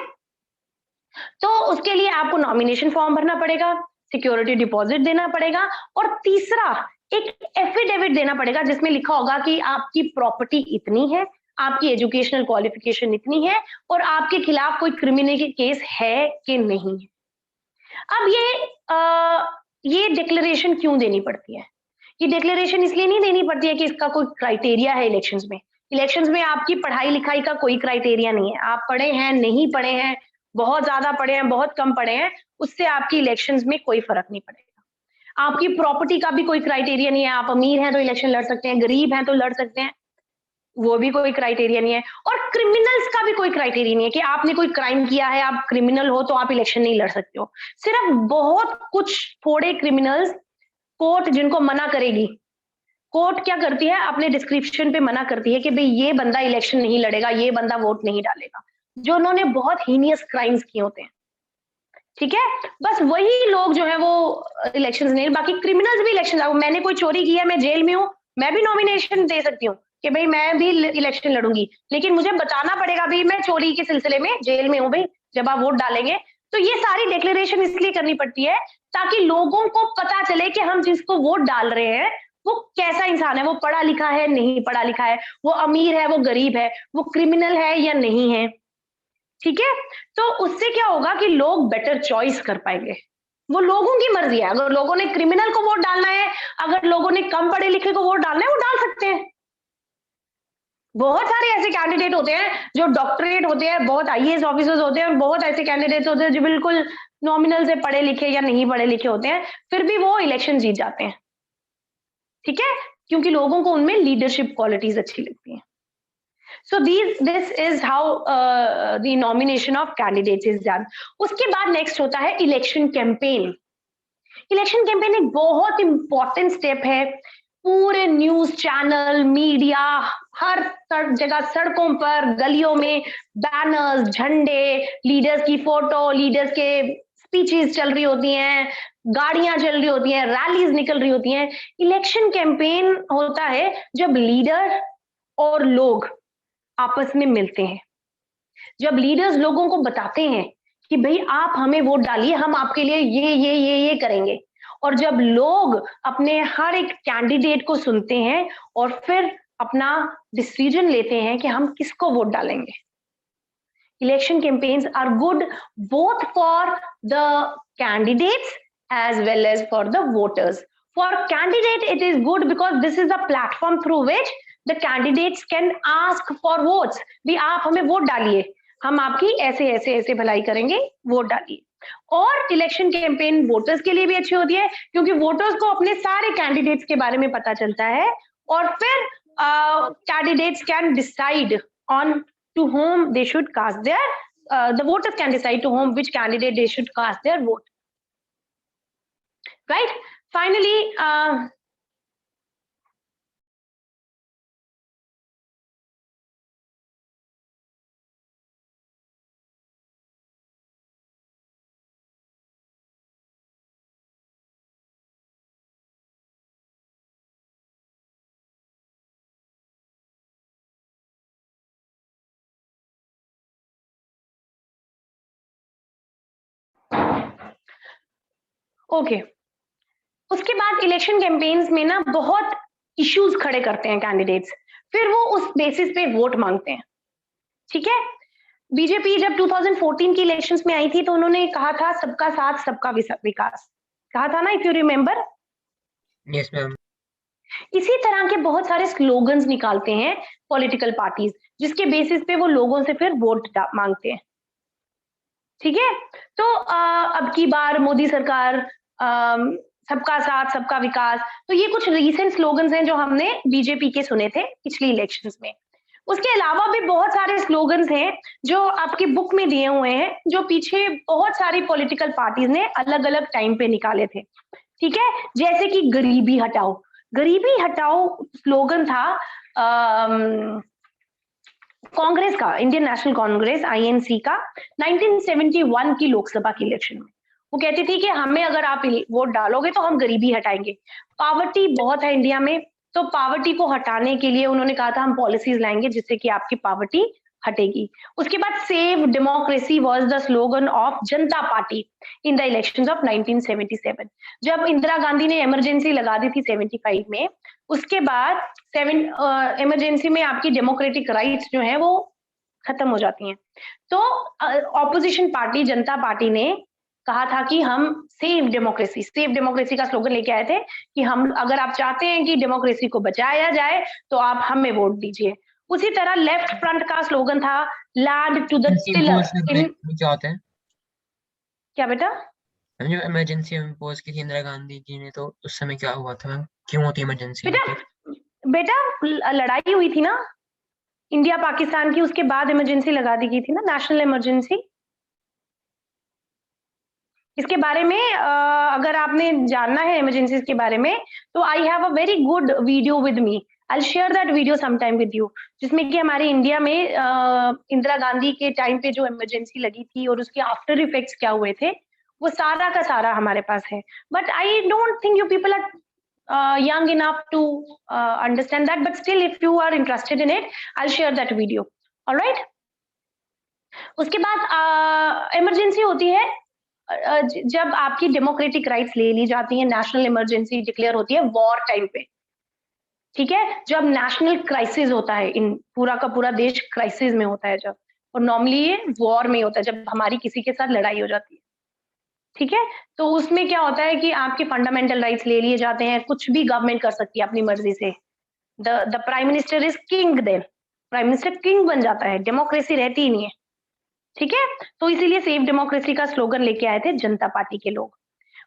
तो उसके लिए आपको नॉमिनेशन फॉर्म भरना पड़ेगा, सिक्योरिटी डिपॉजिट देना पड़ेगा, और तीसरा एक एफिडेविट देना पड़ेगा जिसमें लिखा होगा कि आपकी प्रॉपर्टी इतनी है, आपकी एजुकेशनल क्वालिफिकेशन इतनी है और आपके खिलाफ कोई क्रिमिनल केस है कि नहीं है। अब ये डिक्लेरेशन क्यों देनी पड़ती है? ये डिक्लेरेशन इसलिए नहीं देनी पड़ती है कि इसका कोई क्राइटेरिया है इलेक्शंस में। इलेक्शंस में आपकी पढ़ाई लिखाई का कोई क्राइटेरिया नहीं है। आप पढ़े हैं, नहीं पढ़े हैं, बहुत ज्यादा पढ़े हैं, बहुत कम पढ़े हैं, उससे आपकी इलेक्शंस में कोई फर्क नहीं पड़ेगा। आपकी प्रॉपर्टी का भी कोई क्राइटेरिया नहीं है। आप अमीर हैं तो इलेक्शन लड़ सकते हैं, गरीब हैं तो लड़ सकते हैं, वो भी कोई क्राइटेरिया नहीं है। और क्रिमिनल्स का भी कोई क्राइटेरिया नहीं है कि आपने कोई क्राइम किया है, आप क्रिमिनल हो तो आप इलेक्शन नहीं लड़ सकते हो। सिर्फ बहुत कुछ थोड़े क्रिमिनल्स, कोर्ट जिनको मना करेगी, कोर्ट क्या करती है, अपने डिस्क्रिप्शन पे मना करती है कि भाई ये बंदा इलेक्शन नहीं लड़ेगा, ये बंदा वोट नहीं डालेगा, जो उन्होंने बहुत हीनियस क्राइम्स किए होते हैं। ठीक है, बस वही लोग जो है वो इलेक्शन नहीं, बाकी क्रिमिनल्स भी इलेक्शन, मैंने कोई चोरी किया, मैं जेल में हूँ, मैं भी नॉमिनेशन दे सकती हूँ कि भाई मैं भी इलेक्शन लड़ूंगी, लेकिन मुझे बताना पड़ेगा भाई मैं चोरी के सिलसिले में जेल में हूँ भाई जब आप वोट डालेंगे। तो ये सारी डिक्लेरेशन इसलिए करनी पड़ती है ताकि लोगों को पता चले कि हम जिसको वोट डाल रहे हैं वो कैसा इंसान है, वो पढ़ा लिखा है, नहीं पढ़ा लिखा है, वो अमीर है, वो गरीब है, वो क्रिमिनल है या नहीं है। ठीक है, तो उससे क्या होगा कि लोग बेटर चॉइस कर पाएंगे। वो लोगों की मर्जी है, अगर लोगों ने क्रिमिनल को वोट डालना है, अगर लोगों ने कम पढ़े लिखे को वोट डालना है, वो डाल सकते हैं। बहुत सारे ऐसे कैंडिडेट होते हैं जो डॉक्टरेट होते हैं, बहुत आईएएस ऑफिसर्स होते हैं, और बहुत ऐसे कैंडिडेट्स होते हैं जो बिल्कुल नॉमिनल से पढ़े लिखे या नहीं पढ़े लिखे होते हैं, फिर भी वो इलेक्शन जीत जाते हैं। ठीक है, क्योंकि लोगों को उनमें लीडरशिप क्वालिटीज अच्छी लगती हैं। So this is how the nomination of candidates is done. उसके बाद next होता है इलेक्शन कैंपेन। इलेक्शन कैंपेन एक बहुत इंपॉर्टेंट स्टेप है। पूरे न्यूज चैनल, मीडिया, हर जगह, सड़कों पर, गलियों में बैनर्स, झंडे, लीडर्स की फोटो, लीडर्स के स्पीचेस चल रही होती हैं, गाड़ियां चल रही होती हैं, रैलीज निकल रही होती हैं। इलेक्शन कैंपेन होता है जब लीडर और लोग आपस में मिलते हैं, जब लीडर्स लोगों को बताते हैं कि भाई आप हमें वोट डालिए, हम आपके लिए ये करेंगे, और जब लोग अपने हर एक कैंडिडेट को सुनते हैं और फिर अपना डिसीजन लेते हैं कि हम किसको वोट डालेंगे। Election campaigns are good both for the candidates as well as for the voters. For candidate it is good because this is the platform through which the candidates can ask for votes. भी आप हमें vote डालिए, हम आपकी ऐसे ऐसे ऐसे भलाई करेंगे, वोट डालिए। और इलेक्शन कैंपेन वोटर्स के लिए भी अच्छी होती है क्योंकि वोटर्स को अपने सारे कैंडिडेट्स के बारे में पता चलता है, और फिर candidates can decide on to whom they should cast their the voters can decide to whom which candidate they should cast their vote. Right? Finally, okay उसके बाद इलेक्शन कैंपेन्स में ना बहुत इश्यूज खड़े करते हैं कैंडिडेट्स, फिर वो उस बेसिस पे वोट मांगते हैं। ठीक है, बीजेपी जब 2014 की इलेक्शंस में आई थी तो उन्होंने कहा था सबका साथ सबका विकास, कहा था ना, if you remember. Yes ma'am. इसी तरह के बहुत सारे स्लोगन्स निकालते हैं पॉलिटिकल पार्टीज, जिसके बेसिस पे वो लोगों से फिर वोट मांगते हैं। ठीक है, तो अब की बार मोदी सरकार, सबका साथ सबका विकास, तो ये कुछ रीसेंट स्लोगन्स हैं जो हमने बीजेपी के सुने थे पिछली इलेक्शंस में। उसके अलावा भी बहुत सारे स्लोगन्स हैं जो आपकी बुक में दिए हुए हैं, जो पीछे बहुत सारी पॉलिटिकल पार्टीज ने अलग अलग टाइम पे निकाले थे। ठीक है, जैसे कि गरीबी हटाओ, गरीबी हटाओ स्लोगन था कांग्रेस का, इंडियन नेशनल कांग्रेस आईएनसी का 1971 की लोकसभा की इलेक्शन में। वो कहती थी कि हमें अगर आप वोट डालोगे तो हम गरीबी हटाएंगे। पावर्टी बहुत है इंडिया में, तो पावर्टी को हटाने के लिए उन्होंने कहा था हम पॉलिसीज लाएंगे जिससे कि आपकी पावर्टी हटेगी। उसके बाद save democracy was the slogan of Janata Party in the elections of 1977। जब इंदिरा गांधी ने इमरजेंसी लगा दी थी 75 में, उसके बाद इमरजेंसी में आपकी डेमोक्रेटिक राइट्स जो है वो खत्म हो जाती हैं। तो ऑपोजिशन पार्टी जनता पार्टी ने कहा था कि हम सेव डेमोक्रेसी का स्लोगन लेके आए थे कि हम, अगर आप चाहते हैं कि डेमोक्रेसी को बचाया जाए तो आप हमें वोट दीजिए। उसी तरह लेफ्ट फ्रंट का स्लोगन था लैंड टू द टिलर। क्या होता है? क्या बेटा? जो इमरजेंसी इम्पोज की थी इंदिरा गांधी जी ने, तो उस समय क्या हुआ था मैम? क्यों होती इमरजेंसी? बेटा लड़ाई हुई थी ना इंडिया पाकिस्तान की, उसके बाद इमरजेंसी लगा दी गई थी ना, नेशनल इमरजेंसी। इसके बारे में अगर आपने जानना है इमरजेंसीज के बारे में, तो I have a very good video with me, I share that video sometime with you, जिसमें कि हमारे इंडिया में इंदिरा गांधी के टाइम पे जो इमरजेंसी लगी थी और उसके आफ्टर इफेक्ट्स क्या हुए थे, वो सारा का सारा हमारे पास है। But I don't think you people are young enough to understand that, but still if you are interested in it, I'll share that video. All right? उसके बाद इमरजेंसी होती है जब आपकी डेमोक्रेटिक राइट्स ले ली जाती हैं, नेशनल इमरजेंसी डिक्लेयर होती है वॉर टाइम पे। ठीक है, जब नेशनल क्राइसिस होता है, इन पूरा का पूरा देश क्राइसिस में होता है जब, और नॉर्मली ये वॉर में होता है जब हमारी किसी के साथ लड़ाई हो जाती है। ठीक है, तो उसमें क्या होता है कि आपके फंडामेंटल राइट्स ले लिए जाते हैं, कुछ भी गवर्नमेंट कर सकती है अपनी मर्जी से। The prime minister is king, then prime minister king बन जाता है, डेमोक्रेसी रहती ही नहीं है। ठीक है, तो इसीलिए सेव डेमोक्रेसी का स्लोगन लेके आए थे जनता पार्टी के लोग।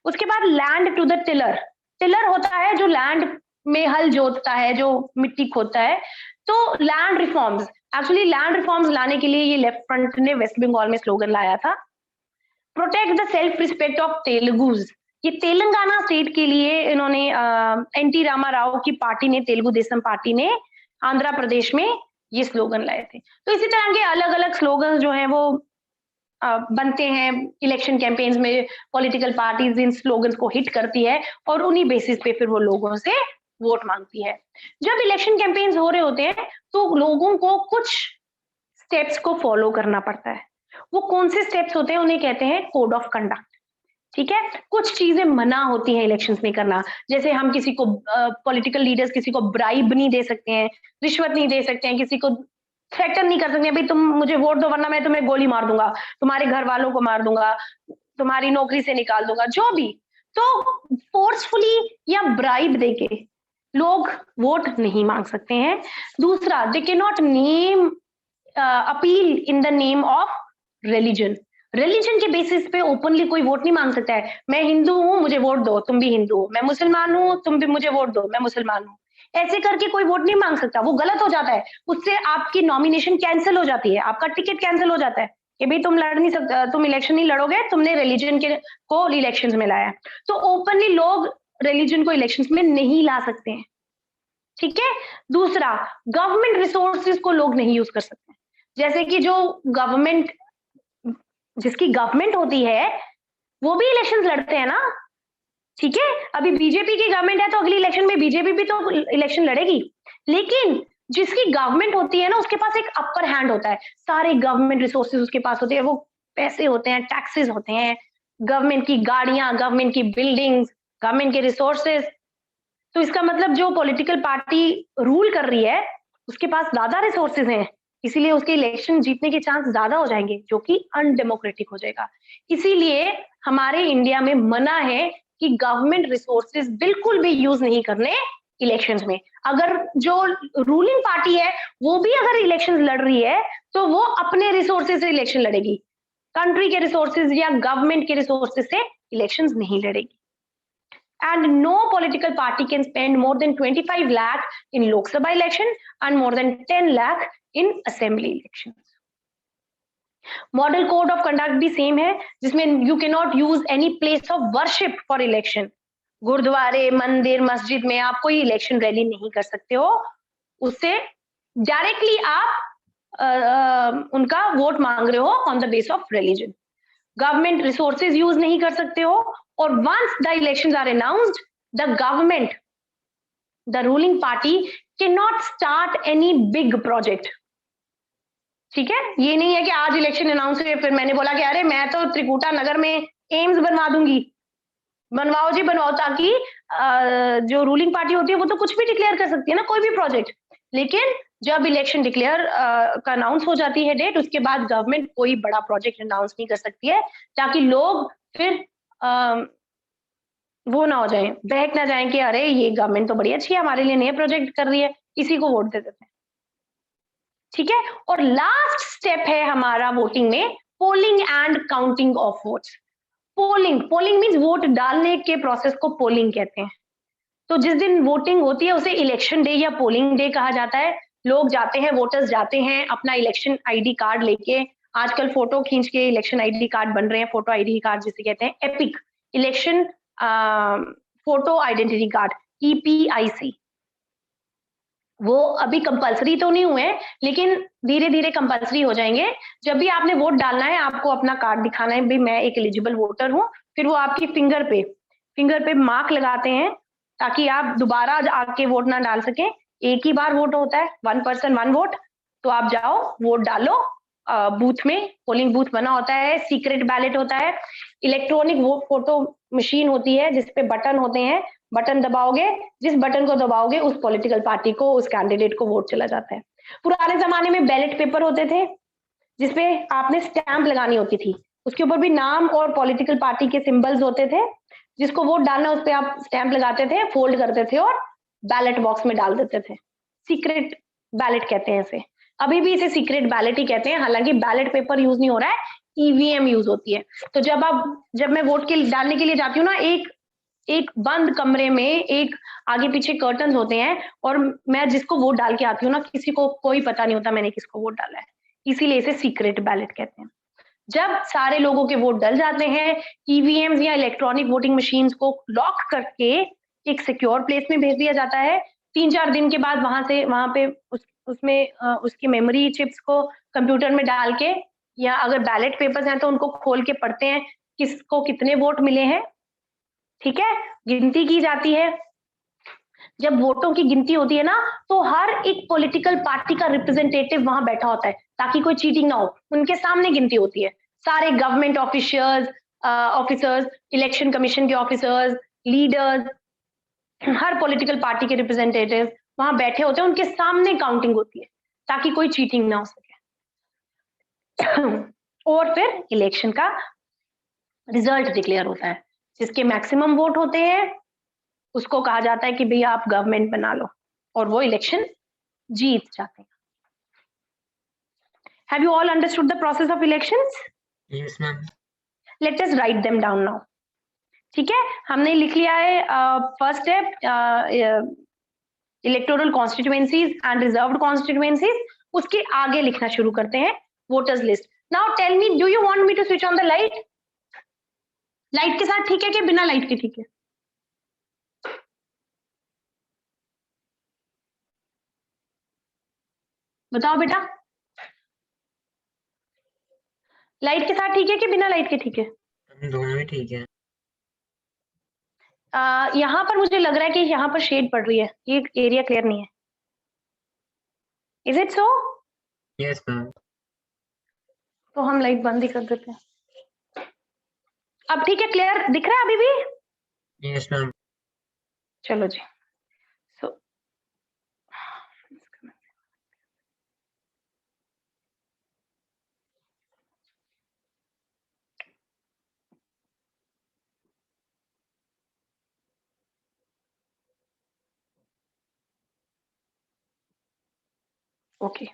उसके बाद land to the tiller, tiller होता है जो लैंड में हल जोतता है, जो मिट्टी खोदता है। तो land reforms, actually land reforms लाने के लिए ये लेफ्ट फ्रंट ने वेस्ट बंगाल में स्लोगन लाया था, protect the self respect of Telugus. ये तेलंगाना स्टेट के लिए इन्होंने एनटी रामा राव की पार्टी ने, तेलुगु देशम पार्टी ने आंध्र प्रदेश में ये स्लोगन लाए थे। तो इसी तरह के अलग अलग स्लोगन जो हैं वो बनते हैं इलेक्शन कैंपेन्स में। पॉलिटिकल पार्टीज इन स्लोगन्स को हिट करती है और उन्हीं बेसिस पे फिर वो लोगों से वोट मांगती है। जब इलेक्शन कैंपेन्स हो रहे होते हैं तो लोगों को कुछ स्टेप्स को फॉलो करना पड़ता है। वो कौन से स्टेप्स होते हैं, उन्हें कहते हैं कोड ऑफ कंडक्ट। ठीक है, कुछ चीजें मना होती हैं इलेक्शंस में करना, जैसे हम किसी को पॉलिटिकल लीडर्स किसी को ब्राइब नहीं दे सकते हैं, रिश्वत नहीं दे सकते हैं, किसी को थ्रेटन नहीं कर सकते हैं, भाई तुम मुझे वोट दो वरना मैं तुम्हें गोली मार दूंगा, तुम्हारे घर वालों को मार दूंगा, तुम्हारी नौकरी से निकाल दूंगा, जो भी। तो फोर्सफुली या ब्राइब देके लोग वोट नहीं मांग सकते हैं। दूसरा, they can not name appeal in the name of religion. Religion के बेसिस पे ओपनली कोई वोट नहीं मांग सकता है। मैं हिंदू हूं, मुझे वोट दो, तुम भी हिंदू हो। मैं मुसलमान हूं, तुम भी मुझे वोट दो, मैं मुसलमान हूं। ऐसे करके कोई वोट नहीं मांग सकता, वो गलत हो जाता है। उससे आपकी नॉमिनेशन कैंसिल हो जाती है, आपका टिकट कैंसिल हो जाता है कि भाई तुम लड़ नहीं सकते, तुम इलेक्शन नहीं लड़ोगे, तुमने रिलीजन के को इलेक्शन में लाया। तो ओपनली लोग रिलीजन को इलेक्शन में नहीं ला सकते हैं। ठीक है, दूसरा, गवर्नमेंट रिसोर्सेज को लोग नहीं यूज कर सकते, जैसे कि जो गवर्नमेंट, जिसकी गवर्नमेंट होती है वो भी इलेक्शंस लड़ते हैं ना। ठीक है, अभी बीजेपी की गवर्नमेंट है तो अगली इलेक्शन में बीजेपी भी तो इलेक्शन लड़ेगी, लेकिन जिसकी गवर्नमेंट होती है ना उसके पास एक अपर हैंड होता है, सारे गवर्नमेंट रिसोर्सेज उसके पास होते हैं, वो पैसे होते हैं, टैक्सेस होते हैं, गवर्नमेंट की गाड़ियां, गवर्नमेंट की बिल्डिंग्स, गवर्नमेंट के रिसोर्सेज। तो इसका मतलब जो पॉलिटिकल पार्टी रूल कर रही है उसके पास ज्यादा रिसोर्सेज हैं, इसीलिए उसके इलेक्शन जीतने के चांस ज्यादा हो जाएंगे, जो कि अनडेमोक्रेटिक हो जाएगा। इसीलिए हमारे इंडिया में मना है कि गवर्नमेंट रिसोर्सेज बिल्कुल भी यूज नहीं करने इलेक्शंस में। अगर जो रूलिंग पार्टी है वो भी अगर इलेक्शंस लड़ रही है तो वो अपने रिसोर्सेज से इलेक्शन लड़ेगी, कंट्री के रिसोर्सेज या गवर्नमेंट के रिसोर्सेज से इलेक्शंस नहीं लड़ेगी। And no political party can spend more than 25 lakh in Lok Sabha election and more than 10 lakh in assembly elections. Model code of conduct भी same है, जिसमें you cannot use any place of worship for election. गुरुद्वारे, मंदिर, मस्जिद में आप कोई election rally नहीं कर सकते हो, उससे डायरेक्टली आप उनका वोट मांग रहे हो on the base of religion. Government resources use नहीं कर सकते हो, और once the elections are announced, the government, the ruling party can not start any big project. ठीक है, ये नहीं है कि आज इलेक्शन अनाउंस हुए फिर मैंने बोला कि अरे मैं तो त्रिकुटा नगर में एम्स बनवा दूंगी। बनवाओ जी बनवाओ, ताकि जो रूलिंग पार्टी होती है वो तो कुछ भी डिक्लेयर कर सकती है ना, कोई भी प्रोजेक्ट, लेकिन जब इलेक्शन डिक्लेयर का अनाउंस हो जाती है डेट, उसके बाद गवर्नमेंट कोई बड़ा प्रोजेक्ट अनाउंस नहीं कर सकती है, ताकि लोग फिर वो ना हो जाए, बहक ना जाए कि अरे ये गवर्नमेंट तो बड़ी अच्छी है, हमारे लिए नए प्रोजेक्ट कर रही है, इसी को वोट दे देते हैं। ठीक है, और लास्ट स्टेप है हमारा वोटिंग में polling and counting of votes. Polling means vote डालने के प्रोसेस को पोलिंग कहते हैं। तो जिस दिन वोटिंग होती है उसे इलेक्शन डे या पोलिंग डे कहा जाता है। लोग जाते हैं, वोटर्स जाते हैं अपना इलेक्शन आईडी कार्ड लेके, आजकल फोटो खींच के इलेक्शन आईडी कार्ड बन रहे हैं, फोटो आईडी कार्ड जिसे कहते हैं, epic election photo identity card, EPIC। वो अभी कंपलसरी तो नहीं हुए हैं, लेकिन धीरे धीरे कंपलसरी हो जाएंगे। जब भी आपने वोट डालना है आपको अपना कार्ड दिखाना है, भी मैं एक एलिजिबल वोटर हूँ, फिर वो आपकी फिंगर पे मार्क लगाते हैं ताकि आप दोबारा आके वोट ना डाल सके। एक ही बार वोट होता है, 1 पर्सन 1 वोट। तो आप जाओ वोट डालो बूथ में, पोलिंग बूथ बना होता है, सीक्रेट बैलेट होता है, इलेक्ट्रॉनिक वोट फोटो मशीन होती है जिसपे बटन होते हैं, बटन दबाओगे, जिस बटन को दबाओगे उस पॉलिटिकल पार्टी को, उस कैंडिडेट को वोट चला जाता है। पुराने जमाने में बैलेट पेपर होते थे जिसपे आपने स्टैंप लगानी होती थी, उसके ऊपर भी नाम और पॉलिटिकल पार्टी के सिंबल्स होते थे, जिसको वोट डालना उस पर आप स्टैंप लगाते थे, फोल्ड करते थे और बैलेट बॉक्स में डाल देते थे। सीक्रेट बैलेट कहते हैं इसे, अभी भी इसे सीक्रेट बैलेट ही कहते हैं, हालांकि बैलेट पेपर यूज नहीं हो रहा है, EVM यूज होती है। तो जब मैं वोट के डालने के लिए जाती हूँ ना, एक बंद कमरे में एक आगे पीछे कर्टन होते हैं, और मैं जिसको वोट डाल के आती हूँ ना, किसी को कोई पता नहीं होता मैंने किसको वोट डाला है, इसीलिए इसे सीक्रेट बैलेट कहते हैं। जब सारे लोगों के वोट डल जाते हैं, EVMs या इलेक्ट्रॉनिक वोटिंग मशीन्स को लॉक करके एक सिक्योर प्लेस में भेज दिया जाता है। 3-4 दिन के बाद वहां पे उसमें उसकी मेमोरी चिप्स को कंप्यूटर में डाल के, या अगर बैलेट पेपर्स हैं तो उनको खोल के पढ़ते हैं किसको कितने वोट मिले हैं। ठीक है, गिनती की जाती है। जब वोटों की गिनती होती है ना, तो हर एक पॉलिटिकल पार्टी का रिप्रेजेंटेटिव वहां बैठा होता है ताकि कोई चीटिंग ना हो, उनके सामने गिनती होती है। सारे गवर्नमेंट ऑफिसर्स, इलेक्शन कमीशन के ऑफिसर्स, लीडर्स, हर पॉलिटिकल पार्टी के रिप्रेजेंटेटिव वहां बैठे होते हैं, उनके सामने काउंटिंग होती है ताकि कोई चीटिंग ना हो सके। और फिर इलेक्शन का रिजल्ट डिक्लेयर होता है, जिसके मैक्सिमम वोट होते हैं उसको कहा जाता है कि भैया आप गवर्नमेंट बना लो, और वो इलेक्शन जीत जाते हैं। Have you all understood the process of elections? Yes, ma'am. Let us write them down now. ठीक है, हमने लिख लिया है first step electoral constituencies and reserved constituencies, उसके आगे लिखना शुरू करते हैं voters list. Now tell me, do you want me to switch on the light? Light के साथ ठीक है कि बिना लाइट के ठीक है? बताओ बेटा, लाइट के साथ ठीक है कि बिना लाइट के ठीक है? दोनों ही ठीक है। यहाँ पर मुझे लग रहा है कि यहाँ पर शेड पड़ रही है, ये एरिया क्लियर नहीं है। Is it so? Yes ma'am. तो हम लाइट बंद ही कर देते हैं। अब ठीक है, क्लियर दिख रहा है अभी भी? Yes ma'am. चलो जी। So okay,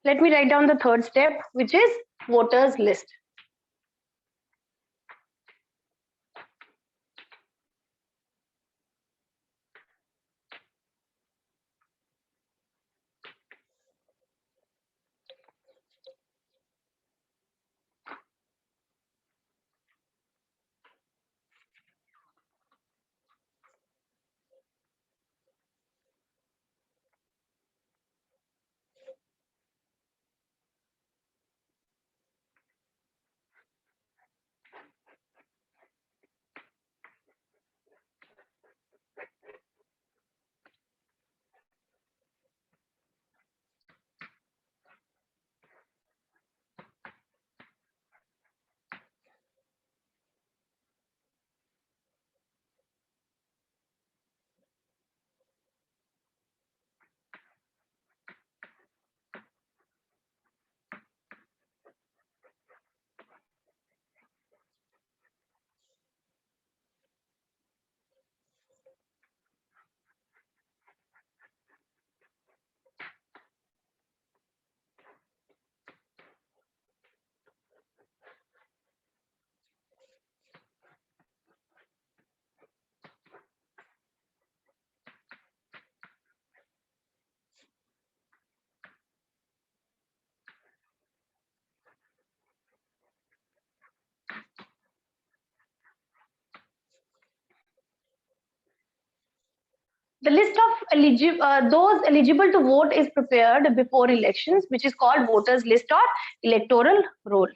let me write down the third step, which is voters list. The list of those eligible to vote is prepared before elections, which is called voters list or electoral roll.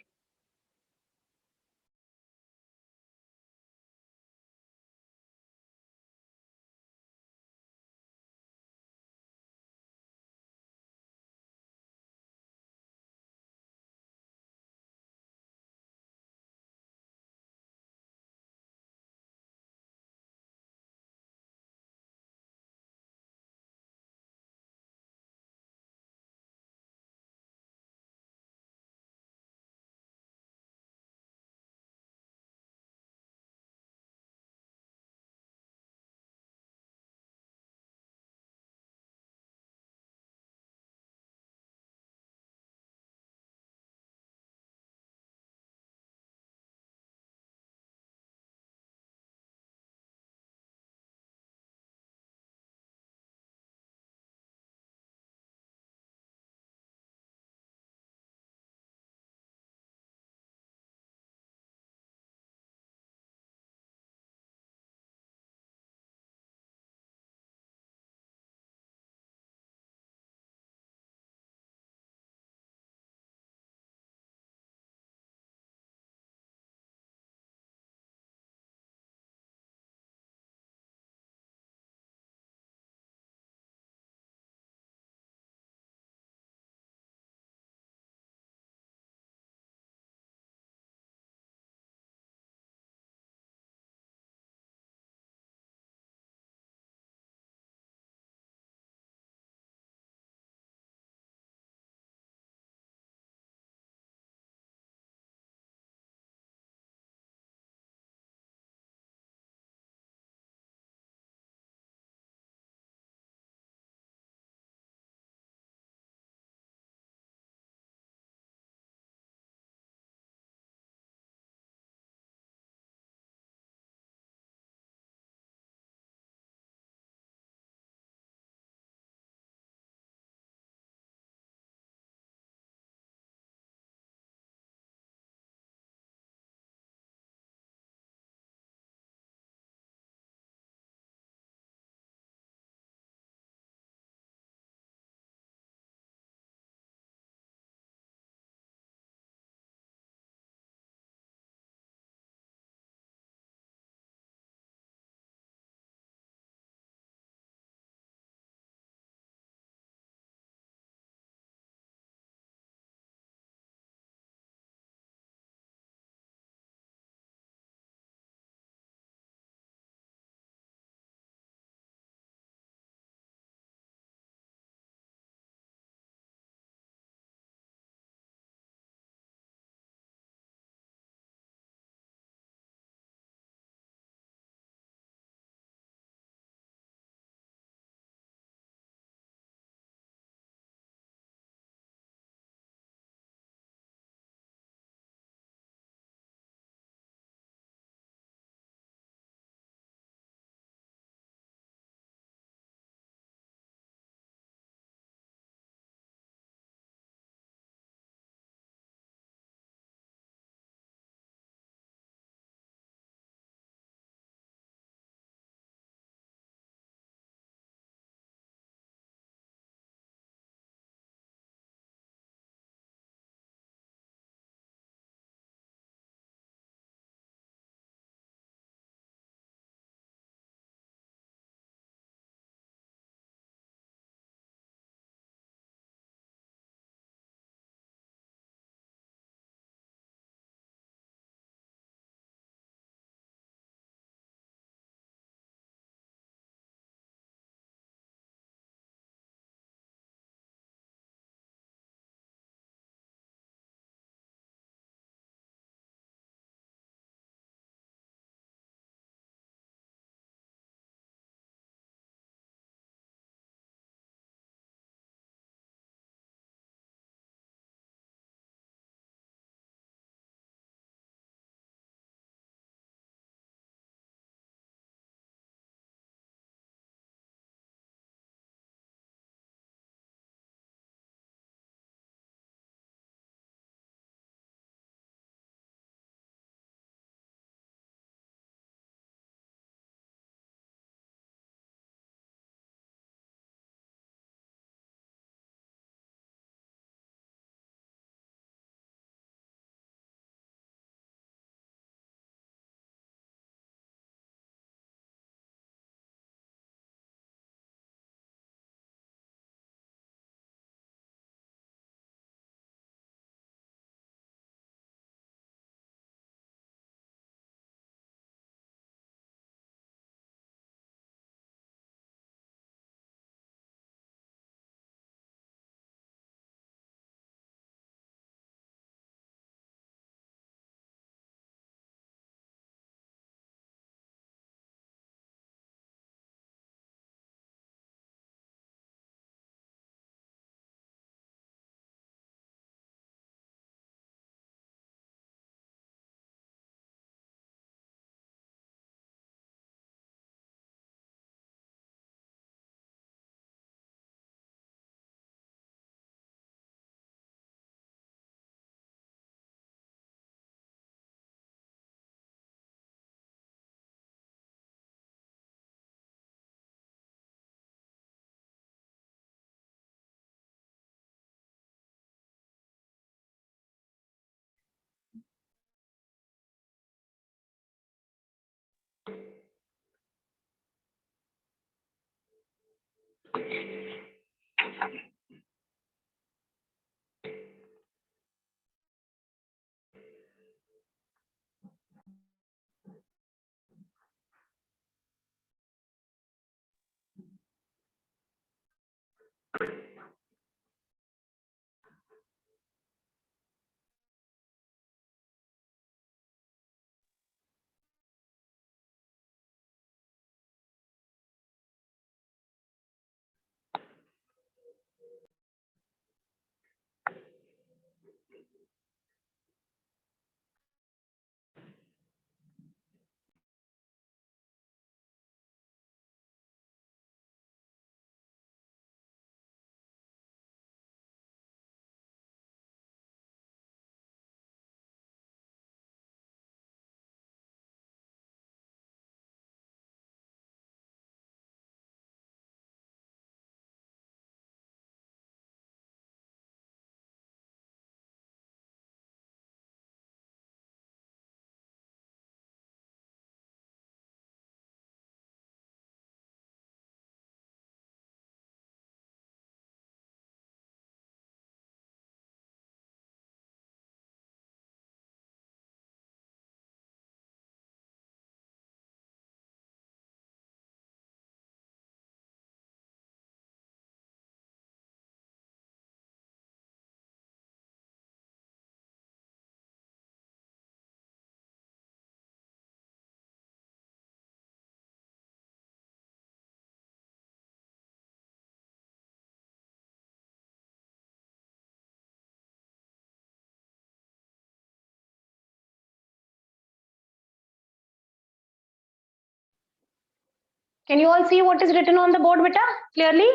Can you all see what is written on the board, beta, clearly?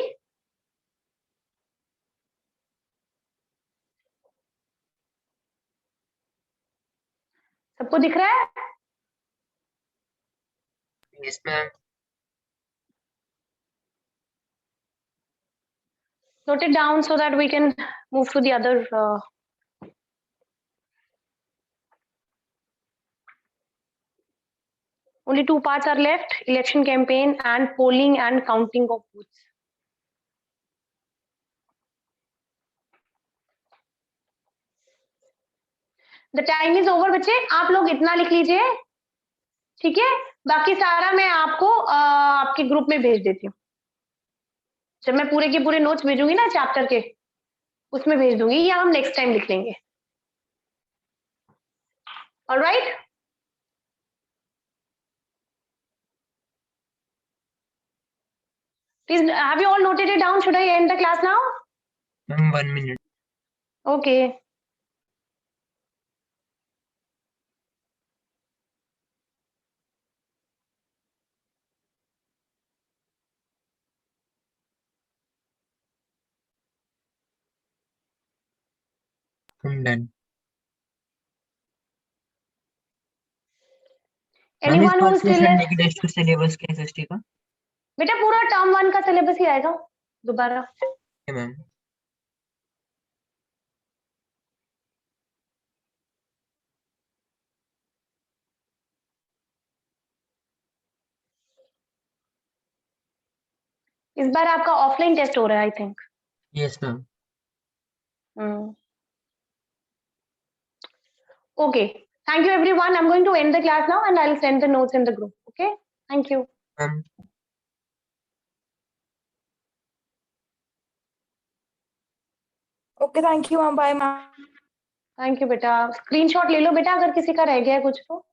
सबको दिख रहा है? Yes, ma'am. Note it down so that we can move to the other. Only two parts are left: election campaign and polling and counting of votes. The time is over, बच्चे. आप लोग इतना लिख लीजिए, ठीक है? बाकी सारा मैं आपको आपके ग्रुप में भेज देती हूँ. जब मैं पूरे के पूरे नोट्स भेजूंगी ना चैप्टर के, उसमें भेज दूंगी, या हम नेक्स्ट टाइम लिख लेंगे. Alright? Please, have you all noted it down? Should I end the class now? Ma'am, 1 minute. Okay. I'm done. Anyone who is still left? Next syllabus क्या है एसएसटी का? बेटा पूरा टर्म 1 का सिलेबस ही आएगा दोबारा. मैम. इस बार आपका ऑफलाइन टेस्ट हो रहा है, I think. Yes ma'am. Okay. Thank you everyone. I'm going to end the class now and I'll send the notes in the group. Okay. Thank you. Ma'am. Okay, thank you, ma'am. Bye, ma'am. Thank you बेटा. Screenshot ले लो बेटा अगर किसी का रह गया है कुछ तो.